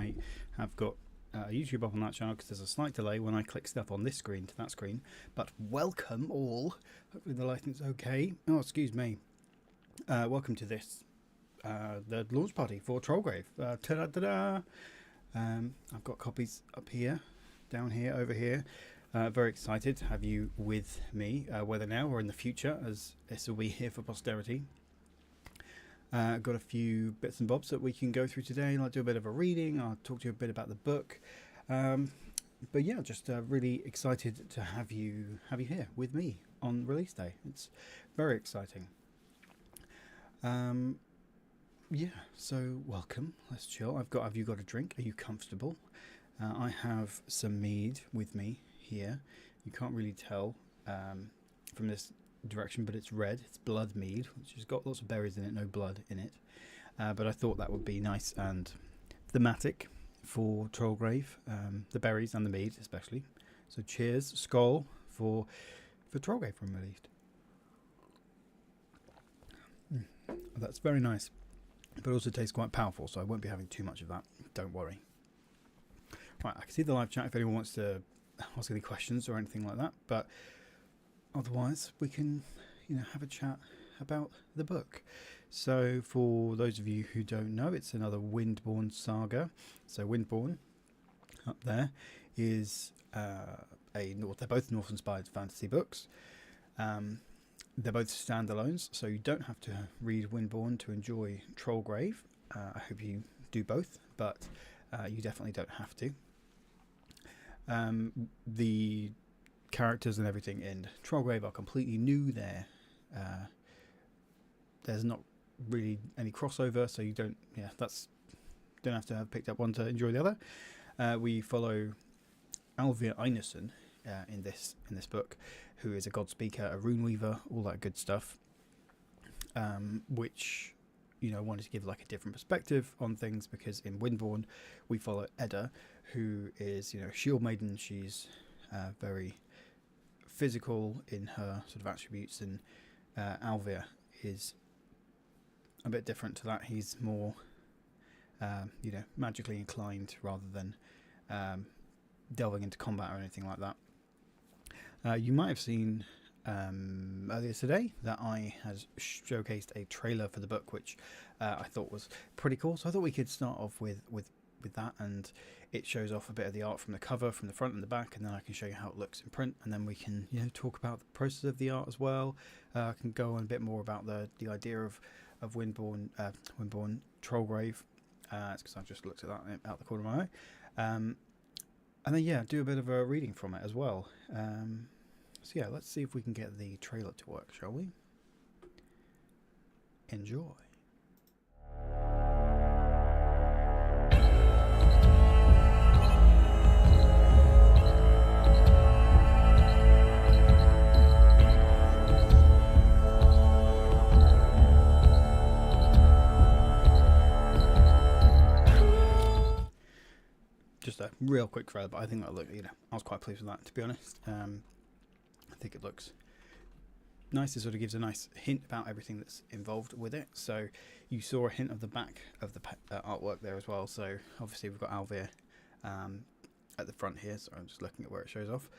I have got YouTube up on that channel because there's a slight delay when I click stuff on this screen to that screen. But welcome all. Hopefully the lighting's okay. Oh, excuse me. Welcome to this, the launch party for Trollgrave. Ta-da-da-da! I've got copies up here, down here, over here. Very excited to have you with me, whether now or in the future, as this will be here for posterity. Got a few bits and bobs that we can go through today. I'll do a bit of a reading. I'll talk to you a bit about the book. But yeah, just really excited to have you here with me on release day. It's very exciting. Yeah, so welcome. Let's chill. Have you got a drink? Are you comfortable? I have some mead with me here. You can't really tell from this direction, but it's red. It's blood mead, which has got lots of berries in it, no blood in it. But I thought that would be nice and thematic for Trollgrave, the berries and the mead especially. So cheers, skål for Trollgrave from released. That's very nice, but also tastes quite powerful, so I won't be having too much of that. Don't worry. Right, I can see the live chat if anyone wants to ask any questions or anything like that, but otherwise we can have a chat about the book. So for those of you who don't know, it's another Windborn saga. So Windborn up there is they're both Norse-inspired fantasy books. They're both standalones, so you don't have to read Windborn to enjoy Trollgrave. I hope you do both, but you definitely don't have to. The characters and everything in Trollgrave are completely new there. There's not really any crossover, so you don't have to have picked up one to enjoy the other. We follow Alvir Einarsson in this book, who is a god speaker, a rune weaver, all that good stuff, which wanted to give like a different perspective on things, because in Windborn we follow Edda, who is a shield maiden. She's very physical in her sort of attributes, and Alvir is a bit different to that. He's more magically inclined rather than delving into combat or anything like that. You might have seen earlier today that I had showcased a trailer for the book, which I thought was pretty cool. So I thought we could start off with that, and it shows off a bit of the art from the cover, from the front and the back, and then I can show you how it looks in print, and then we can talk about the process of the art as well. I can go on a bit more about the idea of Windborn Trollgrave. It's because I just looked at that out the corner of my eye. And then do a bit of a reading from it as well. So yeah, let's see if we can get the trailer to work, shall we? Enjoy. Just a real quick trailer, but I think that looked, I was quite pleased with that, to be honest. I think it looks nice. It sort of gives a nice hint about everything that's involved with it. So you saw a hint of the back of the artwork there as well. So obviously we've got Alvir at the front here. So I'm just looking at where it shows off,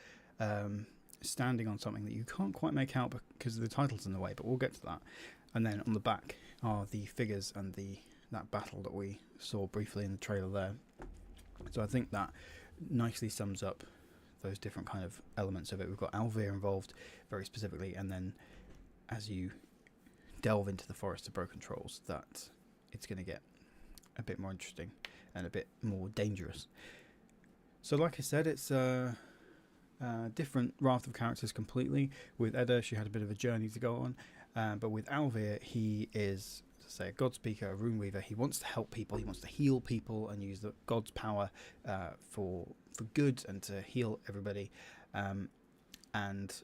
standing on something that you can't quite make out because the title's in the way, but we'll get to that. And then on the back are the figures and that battle that we saw briefly in the trailer there. So I think that nicely sums up those different kind of elements of it. We've got Alvir involved very specifically, and then as you delve into the Forest of Broken Trolls, that it's going to get a bit more interesting and a bit more dangerous. So like I said, it's a different raft of characters completely. With Edda, she had a bit of a journey to go on, but with Alvir, he is, say, a god speaker, a rune weaver. He wants to help people, he wants to heal people and use the god's power for good and to heal everybody. And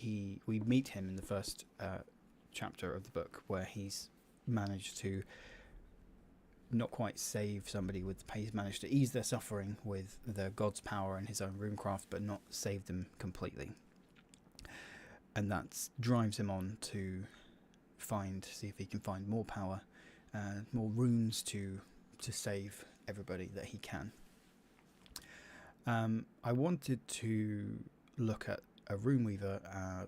we meet him in the first chapter of the book, where he's managed to not quite save somebody he's managed to ease their suffering with the god's power and his own runecraft, but not save them completely. And that drives him on to see if he can find more power, more runes to save everybody that he can. I wanted to look at a rune weaver,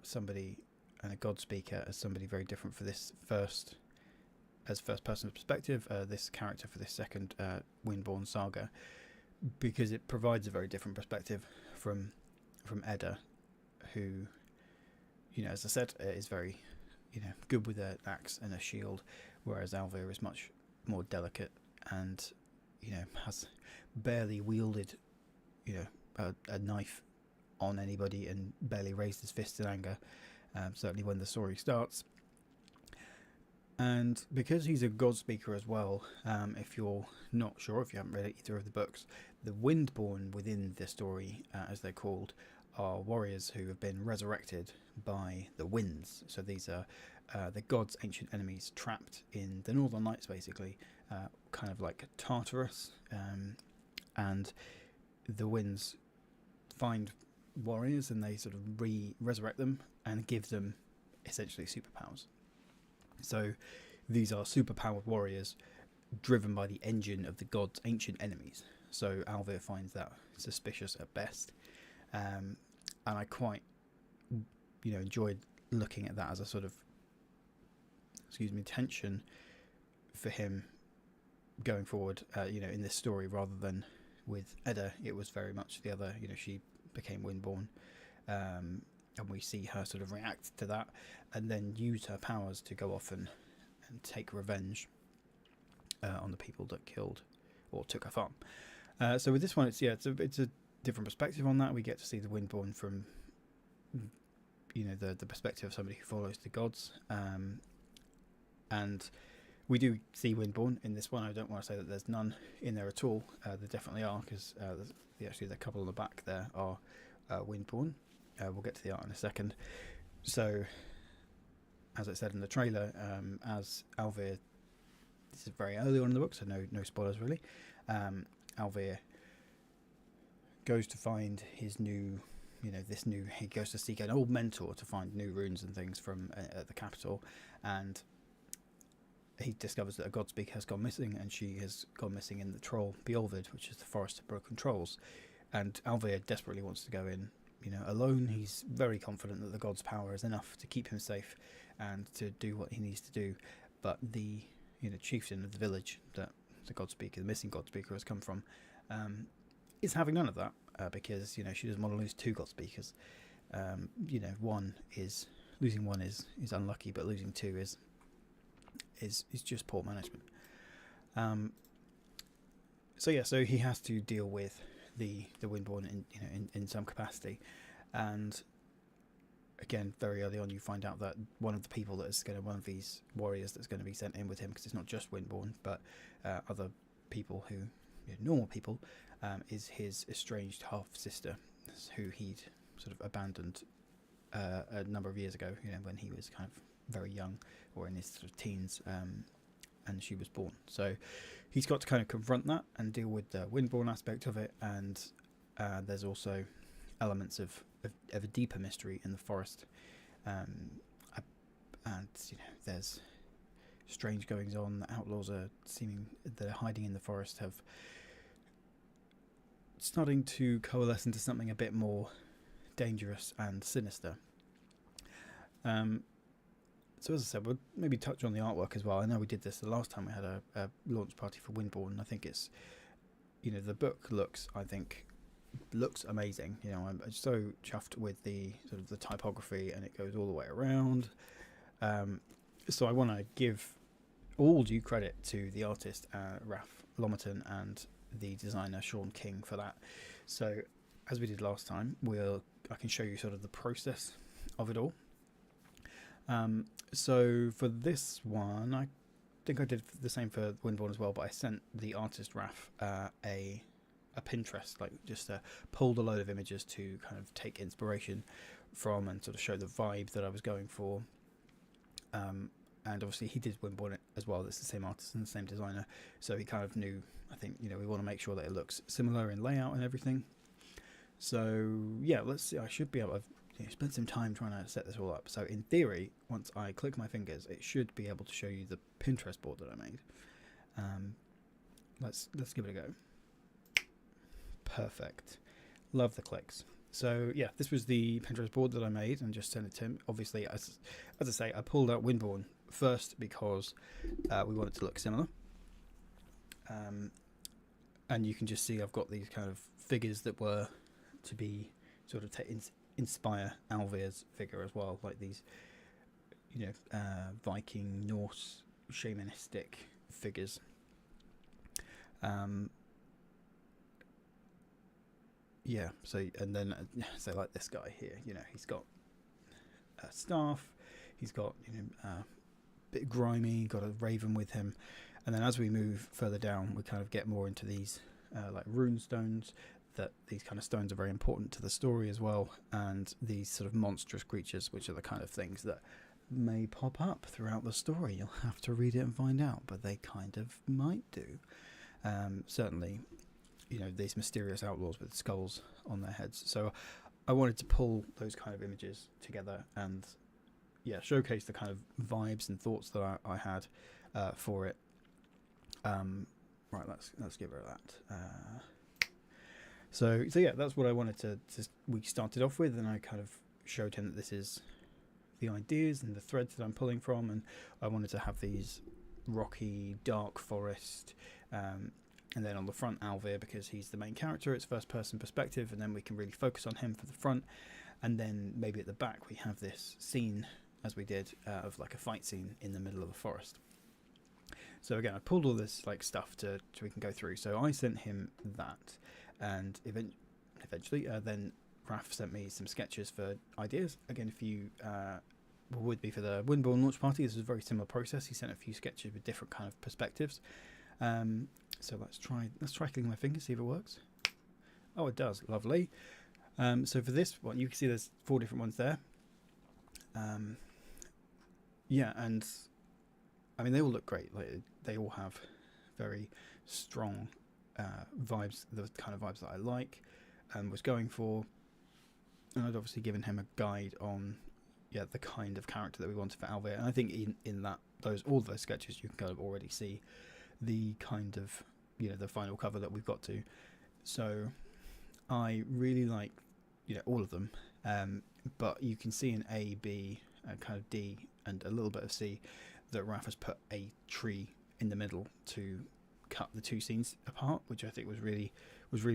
somebody, and a god speaker as somebody very different for this first person perspective, this character for this second Windborn saga, because it provides a very different perspective from Edda, who, you know, as I said, is very, you know, good with an axe and a shield, whereas Alvir is much more delicate and, you know, has barely wielded, you know, a knife on anybody and barely raised his fist in anger, certainly when the story starts. And because he's a god speaker as well, if you're not sure, if you haven't read either of the books, the Windborn within the story, as they're called, are warriors who have been resurrected by the winds. So these are the gods' ancient enemies trapped in the Northern Lights, basically, kind of like Tartarus. And the winds find warriors and they sort of resurrect them and give them essentially superpowers. So these are superpowered warriors driven by the engine of the gods' ancient enemies. So Alvir finds that suspicious at best. And I quite, you know, enjoyed looking at that as a sort of, tension for him going forward, you know, in this story, rather than with Edda. It was very much the other, you know, she became Windborn, and we see her sort of react to that and then use her powers to go off and take revenge on the people that killed or took her farm. So with this one, it's a different perspective on that. We get to see the Windborn from, you know, the perspective of somebody who follows the gods, and we do see Windborn in this one. I don't want to say that there's none in there at all. There definitely are, because actually the couple on the back there are Windborn. We'll get to the art in a second. So, as I said in the trailer, as Alvir, this is very early on in the book, so no spoilers really. Alvir goes to find his new, he goes to seek an old mentor to find new runes and things from at the capital, and he discovers that a god speaker has gone missing, and she has gone missing in the Troll Beolvid, which is the forest of broken trolls. And Alvir desperately wants to go in, you know, alone. He's very confident that the god's power is enough to keep him safe and to do what he needs to do. But the, you know, chieftain of the village that the god speaker, the missing god speaker, has come from, is having none of that, because, you know, she doesn't want to lose two god speakers. You know, losing one is unlucky, but losing two is just poor management. So he has to deal with the Windborn in some capacity, and again, very early on, you find out that one of the people that is one of these warriors that's going to be sent in with him, because it's not just Windborn, but other people who, you know, normal people, is his estranged half sister, who he'd sort of abandoned a number of years ago, you know, when he was kind of very young or in his sort of teens, and she was born. So he's got to kind of confront that and deal with the Windborn aspect of it, and there's also elements of a deeper mystery in the forest, and you know, there's strange goings on. The outlaws are they're hiding in the forest, have starting to coalesce into something a bit more dangerous and sinister. So as I said, we'll maybe touch on the artwork as well. I know we did this the last time we had a launch party for Windborn. I think it's, you know, the book looks amazing. You know, I'm so chuffed with the sort of the typography, and it goes all the way around. So I want to give all due credit to the artist, Raf Lomerton, and the designer Sean King for that. So as we did last time, I can show you sort of the process of it all. So for this one, I think I did the same for Windborn as well, but I sent the artist Raf a Pinterest, like just pulled a load of images to kind of take inspiration from and sort of show the vibe that I was going for. And obviously he did Windborn as well. It's the same artist and the same designer, so he kind of knew, I think, you know, we want to make sure that it looks similar in layout and everything. So yeah, let's see. I should be able to spend some time trying to set this all up. So in theory, once I click my fingers, it should be able to show you the Pinterest board that I made. let's give it a go. Perfect. Love the clicks. So yeah, this was the Pinterest board that I made and just sent it to him. Obviously, as I say, I pulled out Windborn first because we want it to look similar. And you can just see I've got these kind of figures that were to be sort of inspire Alvir's figure as well, like these, you know, Viking, Norse, shamanistic figures. Yeah, so, and then, so like this guy here, you know, he's got a staff, he's got, you know, a bit grimy, got a raven with him, and then as we move further down, we kind of get more into these like rune stones, that these kind of stones are very important to the story as well, and these sort of monstrous creatures, which are the kind of things that may pop up throughout the story. You'll have to read it and find out, but they kind of might do. Certainly, you know, these mysterious outlaws with skulls on their heads. So I wanted to pull those kind of images together and, yeah, showcase the kind of vibes and thoughts that I had for it. Right, let's give her that. So yeah, that's what I wanted to we started off with, and I kind of showed him that this is the ideas and the threads that I'm pulling from, and I wanted to have these rocky, dark forest, and then on the front Alvir, because he's the main character, it's first person perspective, and then we can really focus on him for the front, and then maybe at the back we have this scene, as we did, of like a fight scene in the middle of the forest. So again, I pulled all this like stuff so we can go through. So I sent him that, and eventually then Raf sent me some sketches for ideas. Again, if you were with me for the Windborn launch party, this is a very similar process. He sent a few sketches with different kind of perspectives. So let's try clicking my finger, see if it works. Oh, it does. Lovely. So for this one, you can see there's 4 different ones there. Yeah, and I mean, they all look great. Like, they all have very strong vibes, the kind of vibes that I like and was going for. And I'd obviously given him a guide on, yeah, the kind of character that we wanted for Alvir. And I think in that all those sketches, you can kind of already see the kind of, you know, the final cover that we've got to. So I really like, you know, all of them. But you can see in A, B, and kind of D, and a little bit of C, that Raf has put a tree in the middle to cut the 2 scenes apart, which I think was really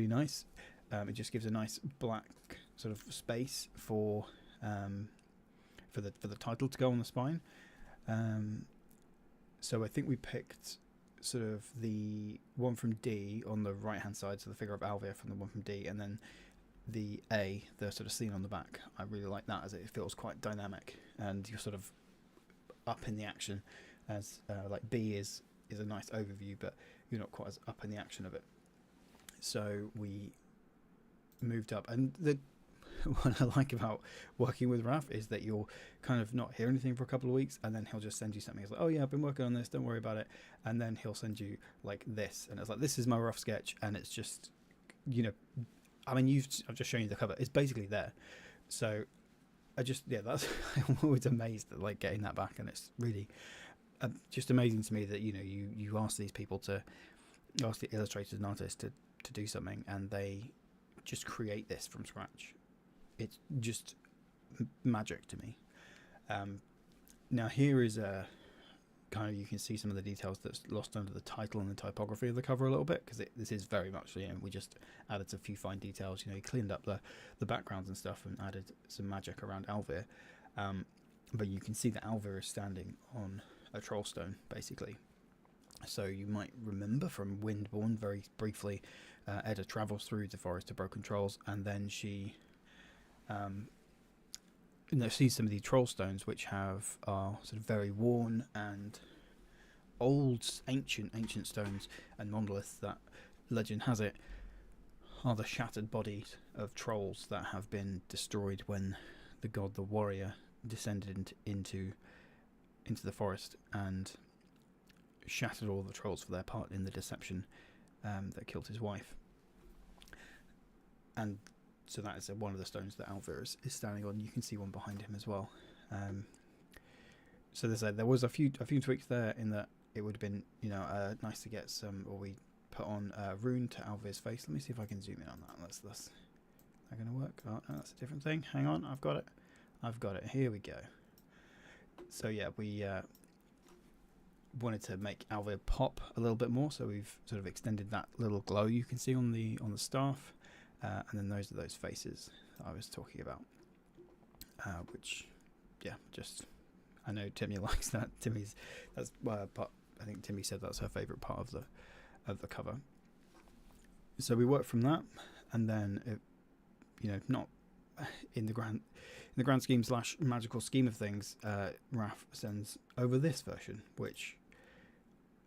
nice. It just gives a nice black sort of space for the title to go on the spine. So I think we picked sort of the one from D on the right hand side, so the figure of Alvir from the one from D, and then the A, the sort of scene on the back. I really like that, as it feels quite dynamic and you're sort of up in the action, as like B is a nice overview, but you're not quite as up in the action of it. So we moved up, and what I like about working with Raf is that you'll kind of not hear anything for a couple of weeks, and then he'll just send you something. It's like, oh yeah, I've been working on this, don't worry about it. And then he'll send you like this, and it's like, this is my rough sketch, and it's just, you know, I mean, I've just shown you the cover. It's basically there. So that's I'm always amazed at like getting that back, and it's really just amazing to me that, you know, you ask these people ask the illustrators and artists to do something, and they just create this from scratch. It's just magic to me. Now here is a kind of, you can see some of the details that's lost under the title and the typography of the cover a little bit, because this is very much, you know, we just added a few fine details. You know, he cleaned up the backgrounds and stuff and added some magic around Alvir. But you can see that Alvir is standing on a troll stone, basically. So you might remember from Windborn, very briefly, Edda travels through the forest of broken trolls, and then she sees some of these troll stones, which are sort of very worn and old, ancient stones and monoliths that, legend has it, are the shattered bodies of trolls that have been destroyed when the god, the warrior, descended into the forest and shattered all the trolls for their part in the deception that killed his wife. And so that is one of the stones that Alvir is standing on. You can see one behind him as well. So there was a few tweaks there, in that it would have been, you know, nice to get some, or we put on rune to Alvir's face. Let me see if I can zoom in on that. That's that going to work? Oh no, that's a different thing. Hang on, I've got it. Here we go. So yeah, we wanted to make Alvir pop a little bit more, so we've sort of extended that little glow you can see on the staff, and then those are those faces that I was talking about, which yeah, just I know Timmy likes that. That's part. I think Timmy said that's her favourite part of the cover. So we worked from that, and then it, not in the grand scheme / magical scheme of things, Raf sends over this version, which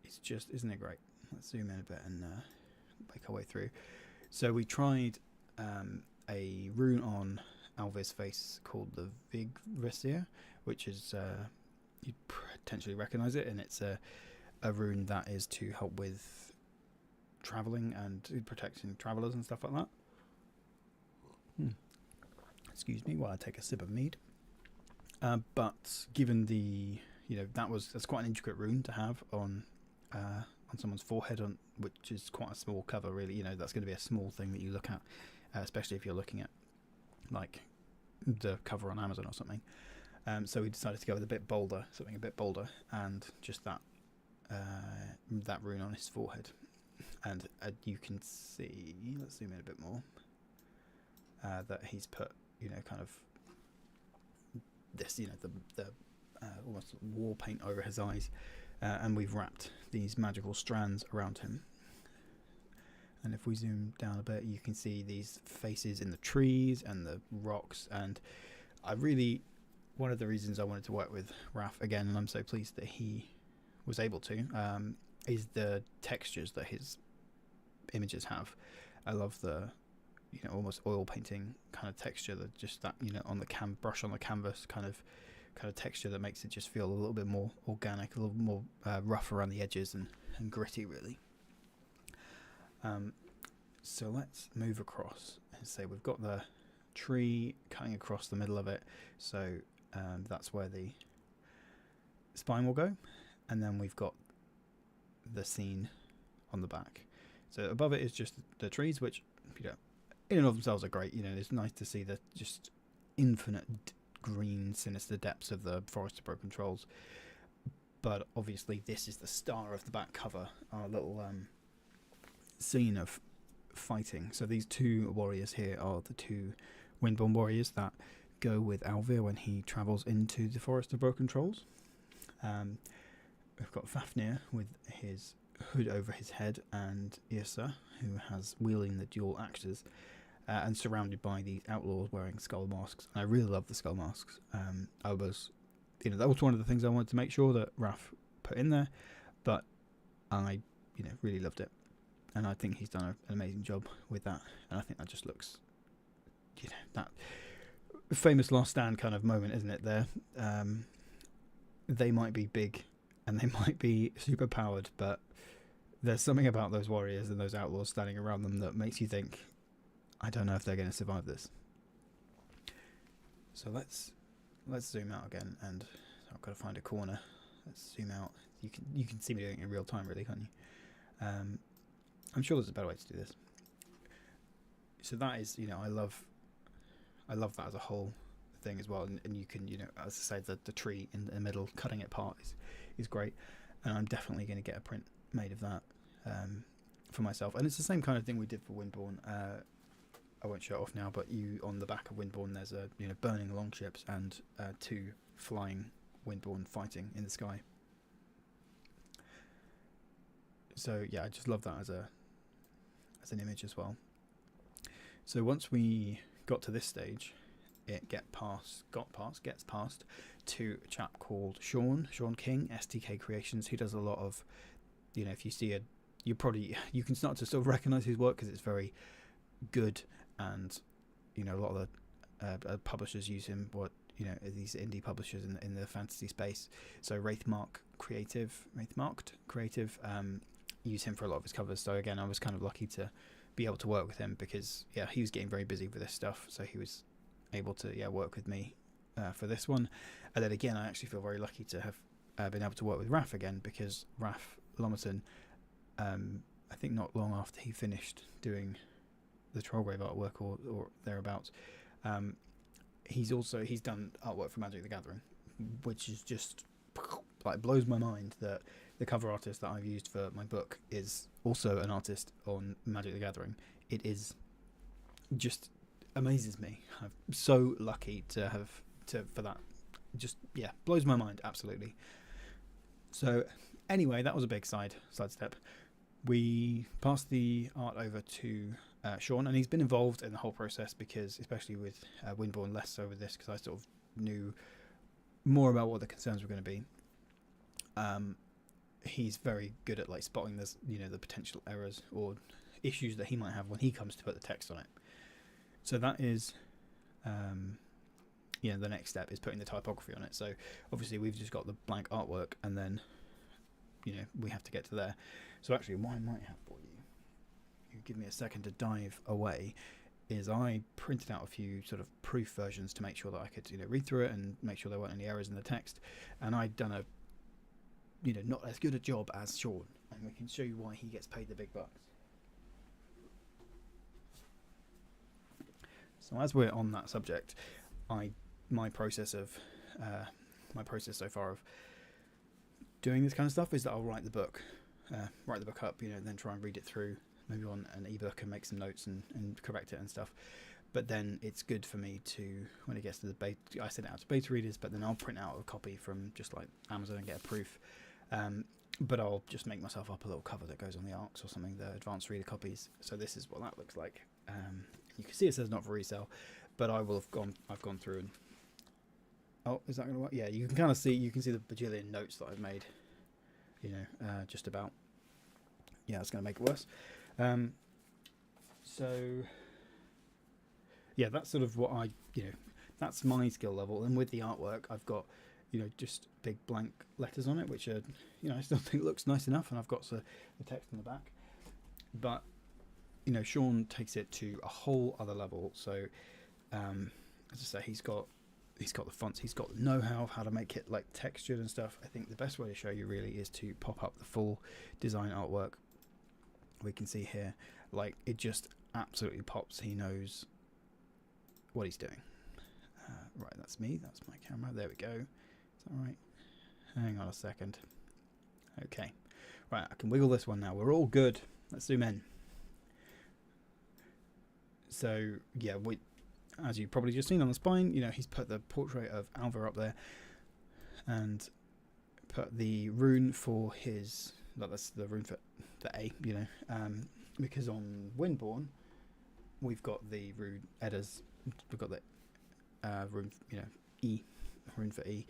is just, isn't it great? Let's zoom in a bit and make our way through. So we tried a rune on Alvir's face called the Vigrisir, which is you'd potentially recognise it, and it's a rune that is to help with travelling and protecting travellers and stuff like that. Excuse me while I take a sip of mead. But given the, that's quite an intricate rune to have on someone's forehead, which is quite a small cover, really. That's going to be a small thing that you look at, especially if you're looking at like the cover on Amazon or something. So we decided to go with something a bit bolder, and just that rune on his forehead. And you can see, let's zoom in a bit more, that he's put, kind of this, the almost war paint over his eyes, and we've wrapped these magical strands around him. And if we zoom down a bit, you can see these faces in the trees and the rocks. And one of the reasons I wanted to work with Raf again, and I'm so pleased that he was able to, is the textures that his images have. I love the almost oil painting kind of texture, that just that on the brush on the canvas kind of texture that makes it just feel a little bit more organic, a little more rough around the edges and gritty, really. So let's move across and say we've got the tree cutting across the middle of it, so that's where the spine will go, and then we've got the scene on the back. So above it is just the trees, which in and of themselves are great. It's nice to see the just infinite green, sinister depths of the Forest of Broken Trolls. But obviously this is the star of the back cover, our little scene of fighting. So these two warriors here are the two Windborn warriors that go with Alvir when he travels into the Forest of Broken Trolls. We've got Fafnir with his hood over his head, and Yrsa, who has wielding the dual axes, and surrounded by these outlaws wearing skull masks. And I really love the skull masks. I was, that was one of the things I wanted to make sure that Raf put in there, but I, really loved it, and I think he's done an amazing job with that. And I think that just looks, that famous Last Stand kind of moment, isn't it? There, they might be big and they might be super powered, but there's something about those warriors and those outlaws standing around them that makes you think, I don't know if they're going to survive this. So let's zoom out again, and I've got to find a corner. Let's zoom out. You can see me doing it in real time, really, can't you? I'm sure there's a better way to do this. So that is, I love that as a whole thing as well, and you can, as I say, the tree in the middle, cutting it apart is great, and I'm definitely going to get a print made of that for myself. And it's the same kind of thing we did for Windborn. I won't show it off now, but on the back of Windborn there's a burning longships and two flying Windborn fighting in the sky. So yeah, I just love that as an image as well. So once we got to this stage, it gets past to a chap called Sean King, STK Creations. He does a lot of, if you see you can start to sort of recognize his work because it's very good, and a lot of the publishers use him. These indie publishers in the fantasy space. So Wraithmarked Creative use him for a lot of his covers. So again, I was kind of lucky to be able to work with him because he was getting very busy with this stuff, so he was able to work with me for this one. And then again, I actually feel very lucky to have been able to work with Raf again, because Raf Lomerton I think not long after he finished doing the Trollgrave artwork or thereabouts, he's done artwork for Magic the Gathering, which is just like blows my mind that the cover artist that I've used for my book is also an artist on Magic the Gathering. It is just amazes me. I'm so lucky for that. Just blows my mind absolutely. So anyway, that was a big sidestep. We passed the art over to Sean, and he's been involved in the whole process because, especially with Windborne, less so with this because I sort of knew more about what the concerns were going to be. He's very good at like spotting this, the potential errors or issues that he might have when he comes to put the text on it. So that is, the next step is putting the typography on it. So obviously we've just got the blank artwork, and then we have to get to there. So actually, what I might have for you give me a second to dive away, is I printed out a few sort of proof versions to make sure that I could read through it and make sure there weren't any errors in the text. And I'd done a not as good a job as Sean, and we can show you why he gets paid the big bucks. So as we're on that subject, my process so far of doing this kind of stuff is that I'll write the book up, then try and read it through, maybe on an ebook, and make some notes and correct it and stuff. But then it's good for me to, when it gets to the beta, I send it out to beta readers, but then I'll print out a copy from just like Amazon and get a proof. But I'll just make myself up a little cover that goes on the ARCs or something, the advanced reader copies. So this is what that looks like. You can see it says not for resale, but I've gone through and, oh, is that going to work? Yeah, you can kind of see, the bajillion notes that I've made, just about. Yeah, it's going to make it worse. So yeah, that's sort of what that's my skill level. And with the artwork, I've got, just big blank letters on it, which are, I still think looks nice enough. And I've got the text in the back, but, Sean takes it to a whole other level. So, as I say, he's got the fonts, he's got the know-how of how to make it like textured and stuff. I think the best way to show you really is to pop up the full design artwork. We can see here, like, it just absolutely pops. He knows what he's doing. Right, that's me. That's my camera. There we go. Is that right? Hang on a second. Okay. Right, I can wiggle this one now. We're all good. Let's zoom in. So, yeah, as you've probably just seen on the spine, he's put the portrait of Alva up there and put the rune for his, that's the rune for the A, because on Windborne, we've got the rune Edda's, we've got the rune, E, rune for E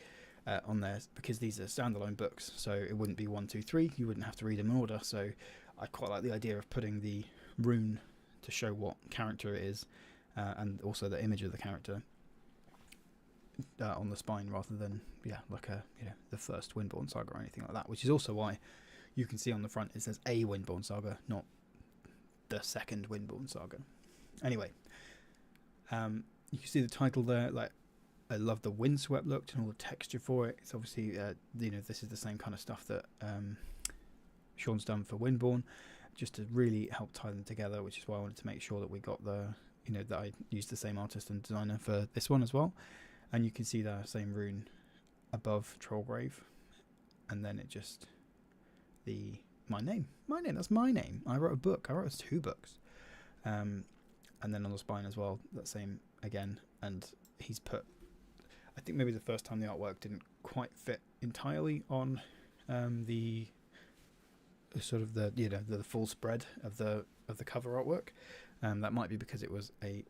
on there, because these are standalone books, so it wouldn't be 1, 2, 3, you wouldn't have to read them in order. So I quite like the idea of putting the rune to show what character it is, and also the image of the character on the spine, rather than like the first Windborne saga or anything like that, which is also why you can see on the front it says a Windborne saga, not the second Windborne saga. Anyway, you can see the title there. Like, I love the windswept look and all the texture for it. It's obviously this is the same kind of stuff that Sean's done for Windborne, just to really help tie them together, which is why I wanted to make sure that we got the that I used the same artist and designer for this one as well. And you can see the same rune above Trollgrave, and then it just my name, that's my name. I wrote a book. I wrote 2 books, and then on the spine as well, that same again. And he's put, I think maybe the first time the artwork didn't quite fit entirely on the sort of the the full spread of the cover artwork. That might be because it was a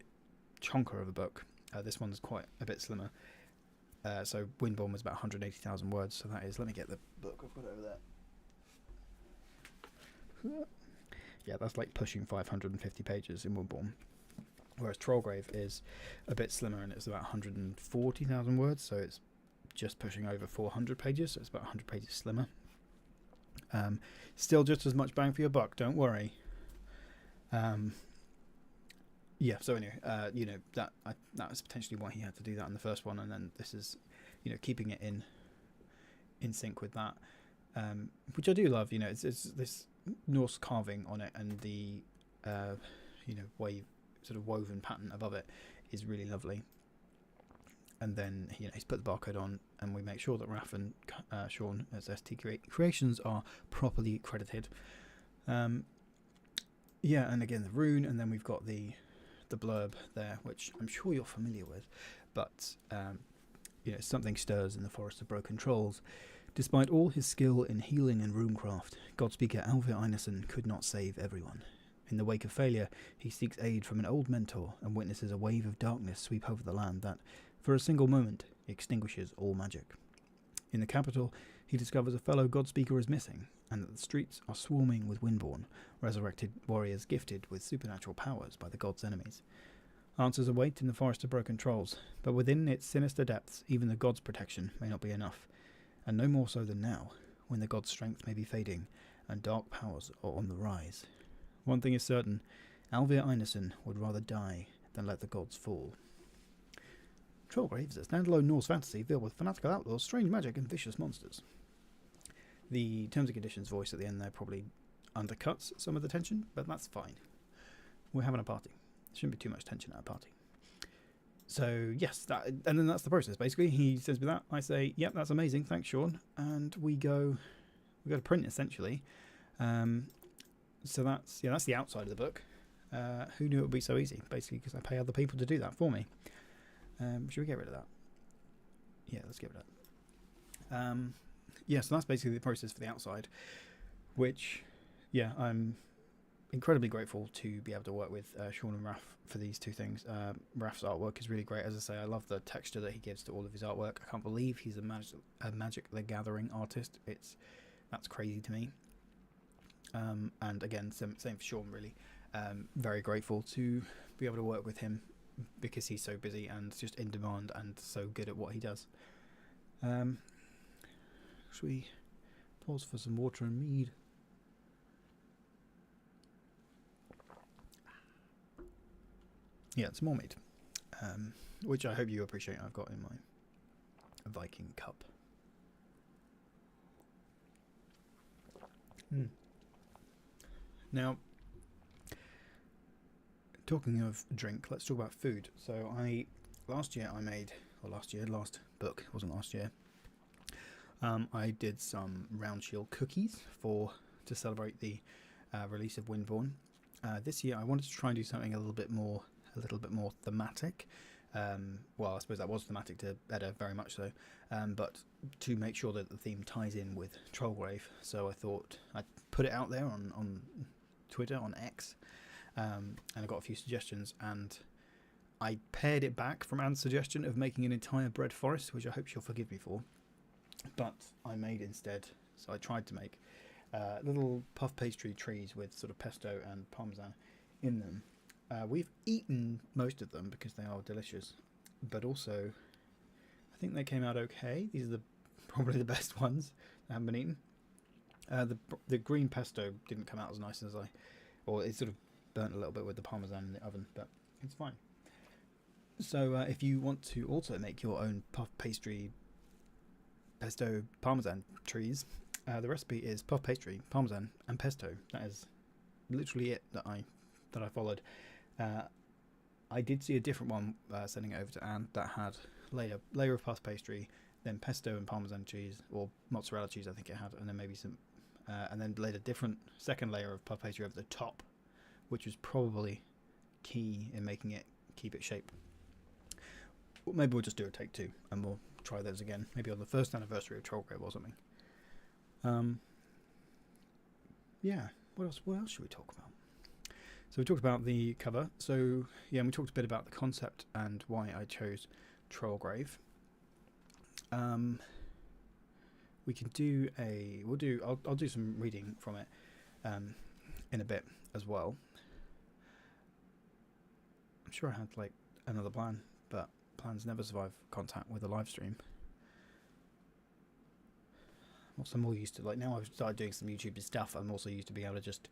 chonker of a book. This one's quite a bit slimmer. So Windborne was about 180,000 words. So that is, let me get the book. I've got it over there. Yeah, that's like pushing 550 pages in Windborne. Whereas Trollgrave is a bit slimmer, and it's about 140,000 words. So it's just pushing over 400 pages. So it's about 100 pages slimmer. Still just as much bang for your buck. Don't worry. Yeah, so anyway, that was potentially why he had to do that in the first one, and then this is, keeping it in sync with that, which I do love. It's this Norse carving on it, and the wave sort of woven pattern above it is really lovely. And then he's put the barcode on, and we make sure that Raf and Sean as ST Creations are properly credited. Yeah, and again the rune, and then we've got the blurb there, which I'm sure you're familiar with, but something stirs in the forest of broken trolls. Despite all his skill in healing and runecraft, Godspeaker Alvir Einarsson could not save everyone. In the wake of failure, he seeks aid from an old mentor and witnesses a wave of darkness sweep over the land that, for a single moment, extinguishes all magic. In the capital, he discovers a fellow Godspeaker is missing, and that the streets are swarming with Windborn, resurrected warriors gifted with supernatural powers by the god's enemies. Answers await in the forest of broken trolls, but within its sinister depths, even the god's protection may not be enough, and no more so than now, when the god's strength may be fading, and dark powers are on the rise. One thing is certain, Alvir Einarsson would rather die than let the gods fall. Trollgrave is a standalone Norse fantasy filled with fanatical outlaws, strange magic, and vicious monsters. The terms and conditions voice at the end there probably undercuts some of the tension, but that's fine. We're having a party. Shouldn't be too much tension at a party. So yes, and then that's the process. Basically, he says with that, I say, "Yep, that's amazing. Thanks, Sean." And we go to print essentially. So that's the outside of the book. Who knew it would be so easy? Basically, because I pay other people to do that for me. Should we get rid of that? Yeah, let's get rid of that. Yeah, so that's basically the process for the outside, which, yeah, I'm incredibly grateful to be able to work with Sean and Raf for these two things. Raf's artwork is really great. As I say, I love the texture that he gives to all of his artwork. I can't believe he's a Magic the Gathering artist. That's crazy to me. And again, same for Sean, really. Very grateful to be able to work with him because he's so busy and just in demand and so good at what he does. Should we pause for some water and mead? Yeah, it's more mead, which I hope you appreciate. I've got in my Viking cup. Now, talking of drink, let's talk about food. So last book, it wasn't last year, I did some round shield cookies to celebrate the release of Windborn. This year I wanted to try and do something a little bit more thematic. Well, I suppose that was thematic to Edda, very much so, but to make sure that the theme ties in with Trollgrave. So I thought I'd put it out there on Twitter, on X, and I got a few suggestions, and I pared it back from Anne's suggestion of making an entire bread forest, which I hope she'll forgive me for, but I made instead, so I tried to make little puff pastry trees with sort of pesto and parmesan in them. We've eaten most of them because they are delicious, but also I think they came out okay. These are probably the best ones that haven't been eaten. The green pesto didn't come out as nice as or it sort of burnt a little bit with the parmesan in the oven, but it's fine. So if you want to also make your own puff pastry pesto parmesan trees, the recipe is puff pastry, parmesan, and pesto. That is literally it that I followed. I did see a different one sending it over to Anne that had layer of puff pastry, then pesto and parmesan cheese, or mozzarella cheese I think it had, and then maybe some, and then laid a different second layer of puff pastry over the top, which was probably key in making it keep its shape. Well, maybe we'll just do a take two and we'll try those again, maybe on the first anniversary of Trollgrave or something. Yeah, what else should we talk about? So we talked about the cover. So yeah, and we talked a bit about the concept and why I chose Trollgrave. We can do I'll do some reading from it in a bit as well. I'm sure I had like another plan, but plans never survive contact with a live stream. I'm also more used to, like, now I've started doing some YouTube stuff, I'm also used to being able to just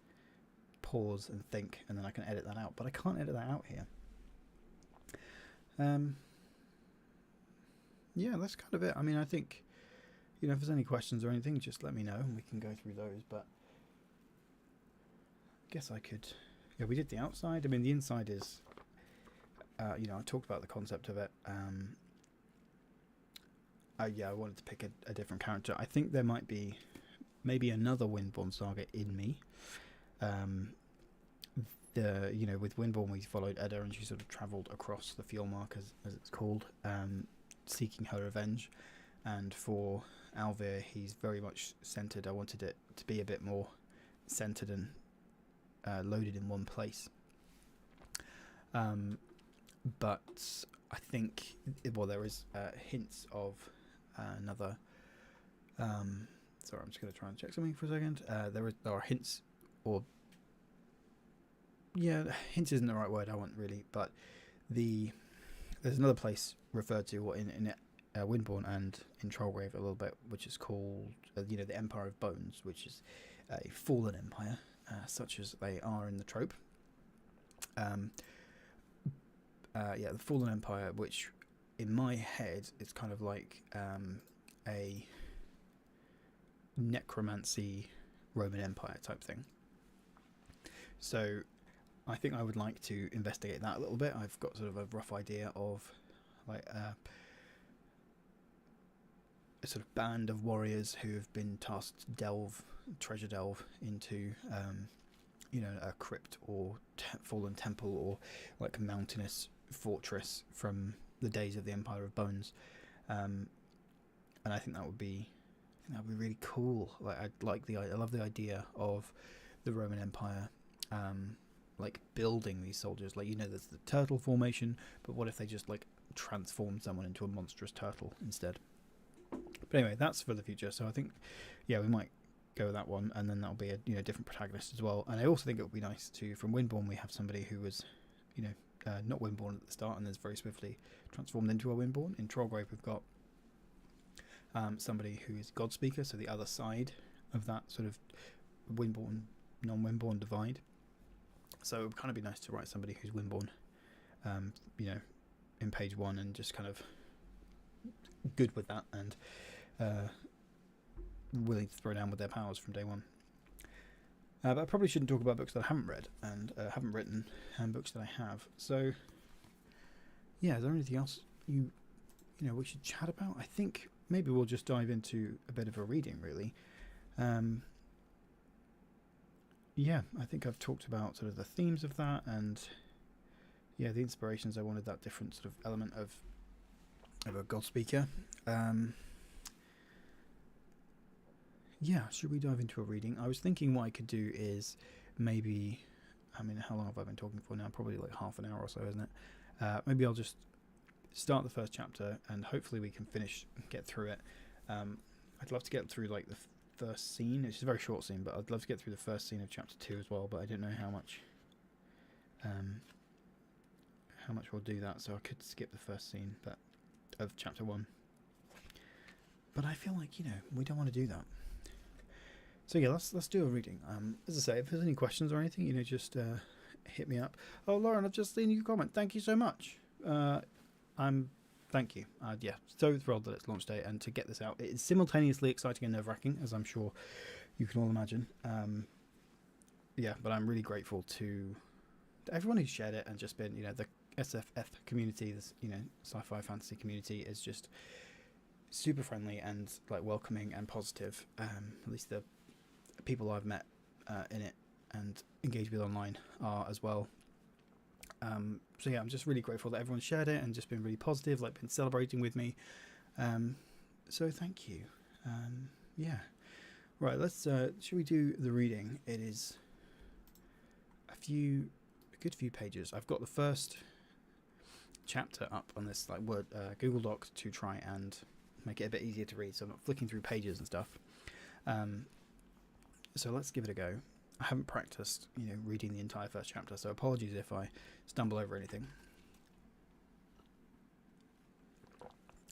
pause and think, and then I can edit that out, but I can't edit that out here. Yeah, that's kind of it. I mean, I think, if there's any questions or anything, just let me know and we can go through those. But guess I could. Yeah, we did the outside. I mean, the inside is. You know, I talked about the concept of it. Yeah, I wanted to pick a different character. I think there might be maybe another Windborn saga in me. You know, with Windborn we followed Edda, and she sort of travelled across the Fjordmark, as it's called, seeking her revenge. And for Alvir, he's very much centred. I wanted it to be a bit more centred and loaded in one place. But I think, well, there is hints of another. Sorry, I'm just going to try and check something for a second. There are hints, or yeah, hints isn't the right word I want really, but there's another place referred to in Windborn and in Trollgrave a little bit, which is called you know, the Empire of Bones, which is a fallen empire, such as they are in the trope. Yeah, the fallen empire, which in my head is kind of like a necromancy Roman Empire type thing. So I think I would like to investigate that a little bit. I've got sort of a rough idea of like a sort of band of warriors who have been tasked to treasure delve into you know, a crypt or fallen temple, or like a mountainous fortress from the days of the Empire of Bones. And I think that would be really cool. Like I love the idea of the Roman Empire like building these soldiers. Like, you know, there's the turtle formation, but what if they just like transformed someone into a monstrous turtle instead? But anyway, that's for the future. So I think, yeah, we might go with that one, and then that'll be a, you know, different protagonist as well. And I also think it would be nice to, from Windborn, we have somebody who was, you know, not Windborn at the start and is very swiftly transformed into a Windborn. In Trollgrave, we've got somebody who is Godspeaker, so the other side of that sort of Windborn, non-Windborn divide. So it would kind of be nice to write somebody who's Windborn, you know, in page 1, and just kind of good with that, and willing to throw down with their powers from day 1. But I probably shouldn't talk about books that I haven't read and haven't written, and books that I have. So yeah, is there anything else you know we should chat about? I think maybe we'll just dive into a bit of a reading, really. Yeah, I think I've talked about sort of the themes of that, and yeah, the inspirations. I wanted that different sort of element of a God speaker. Yeah, should we dive into a reading? I was thinking what I could do is maybe, I mean, how long have I been talking for now? Probably like half an hour or so, isn't it? Maybe I'll just start the first chapter, and hopefully we can get through it. I'd love to get through like the first scene. It's a very short scene, but I'd love to get through the first scene of chapter 2 as well, but I don't know how much we'll do that, so I could skip the first scene of chapter 1. But I feel like, you know, we don't want to do that. So yeah, let's do a reading. As I say, if there's any questions or anything, you know, just hit me up. Oh, Lauren, I've just seen your comment. Thank you so much. Thank you. Yeah, so thrilled that it's launch day, and to get this out, it is simultaneously exciting and nerve-wracking, as I'm sure you can all imagine. Yeah, but I'm really grateful to everyone who's shared it and just been, you know, the SFF community, this, you know, sci-fi fantasy community is just super friendly and like welcoming and positive. At least the people I've met in it and engaged with online are as well. So yeah, I'm just really grateful that everyone shared it and just been really positive, like been celebrating with me. So thank you. Yeah. Right, let's should we do the reading? It is a good few pages. I've got the first chapter up on this like Word Google Doc to try and make it a bit easier to read, so I'm not flicking through pages and stuff. So let's give it a go. I haven't practiced, you know, reading the entire first chapter, so apologies if I stumble over anything.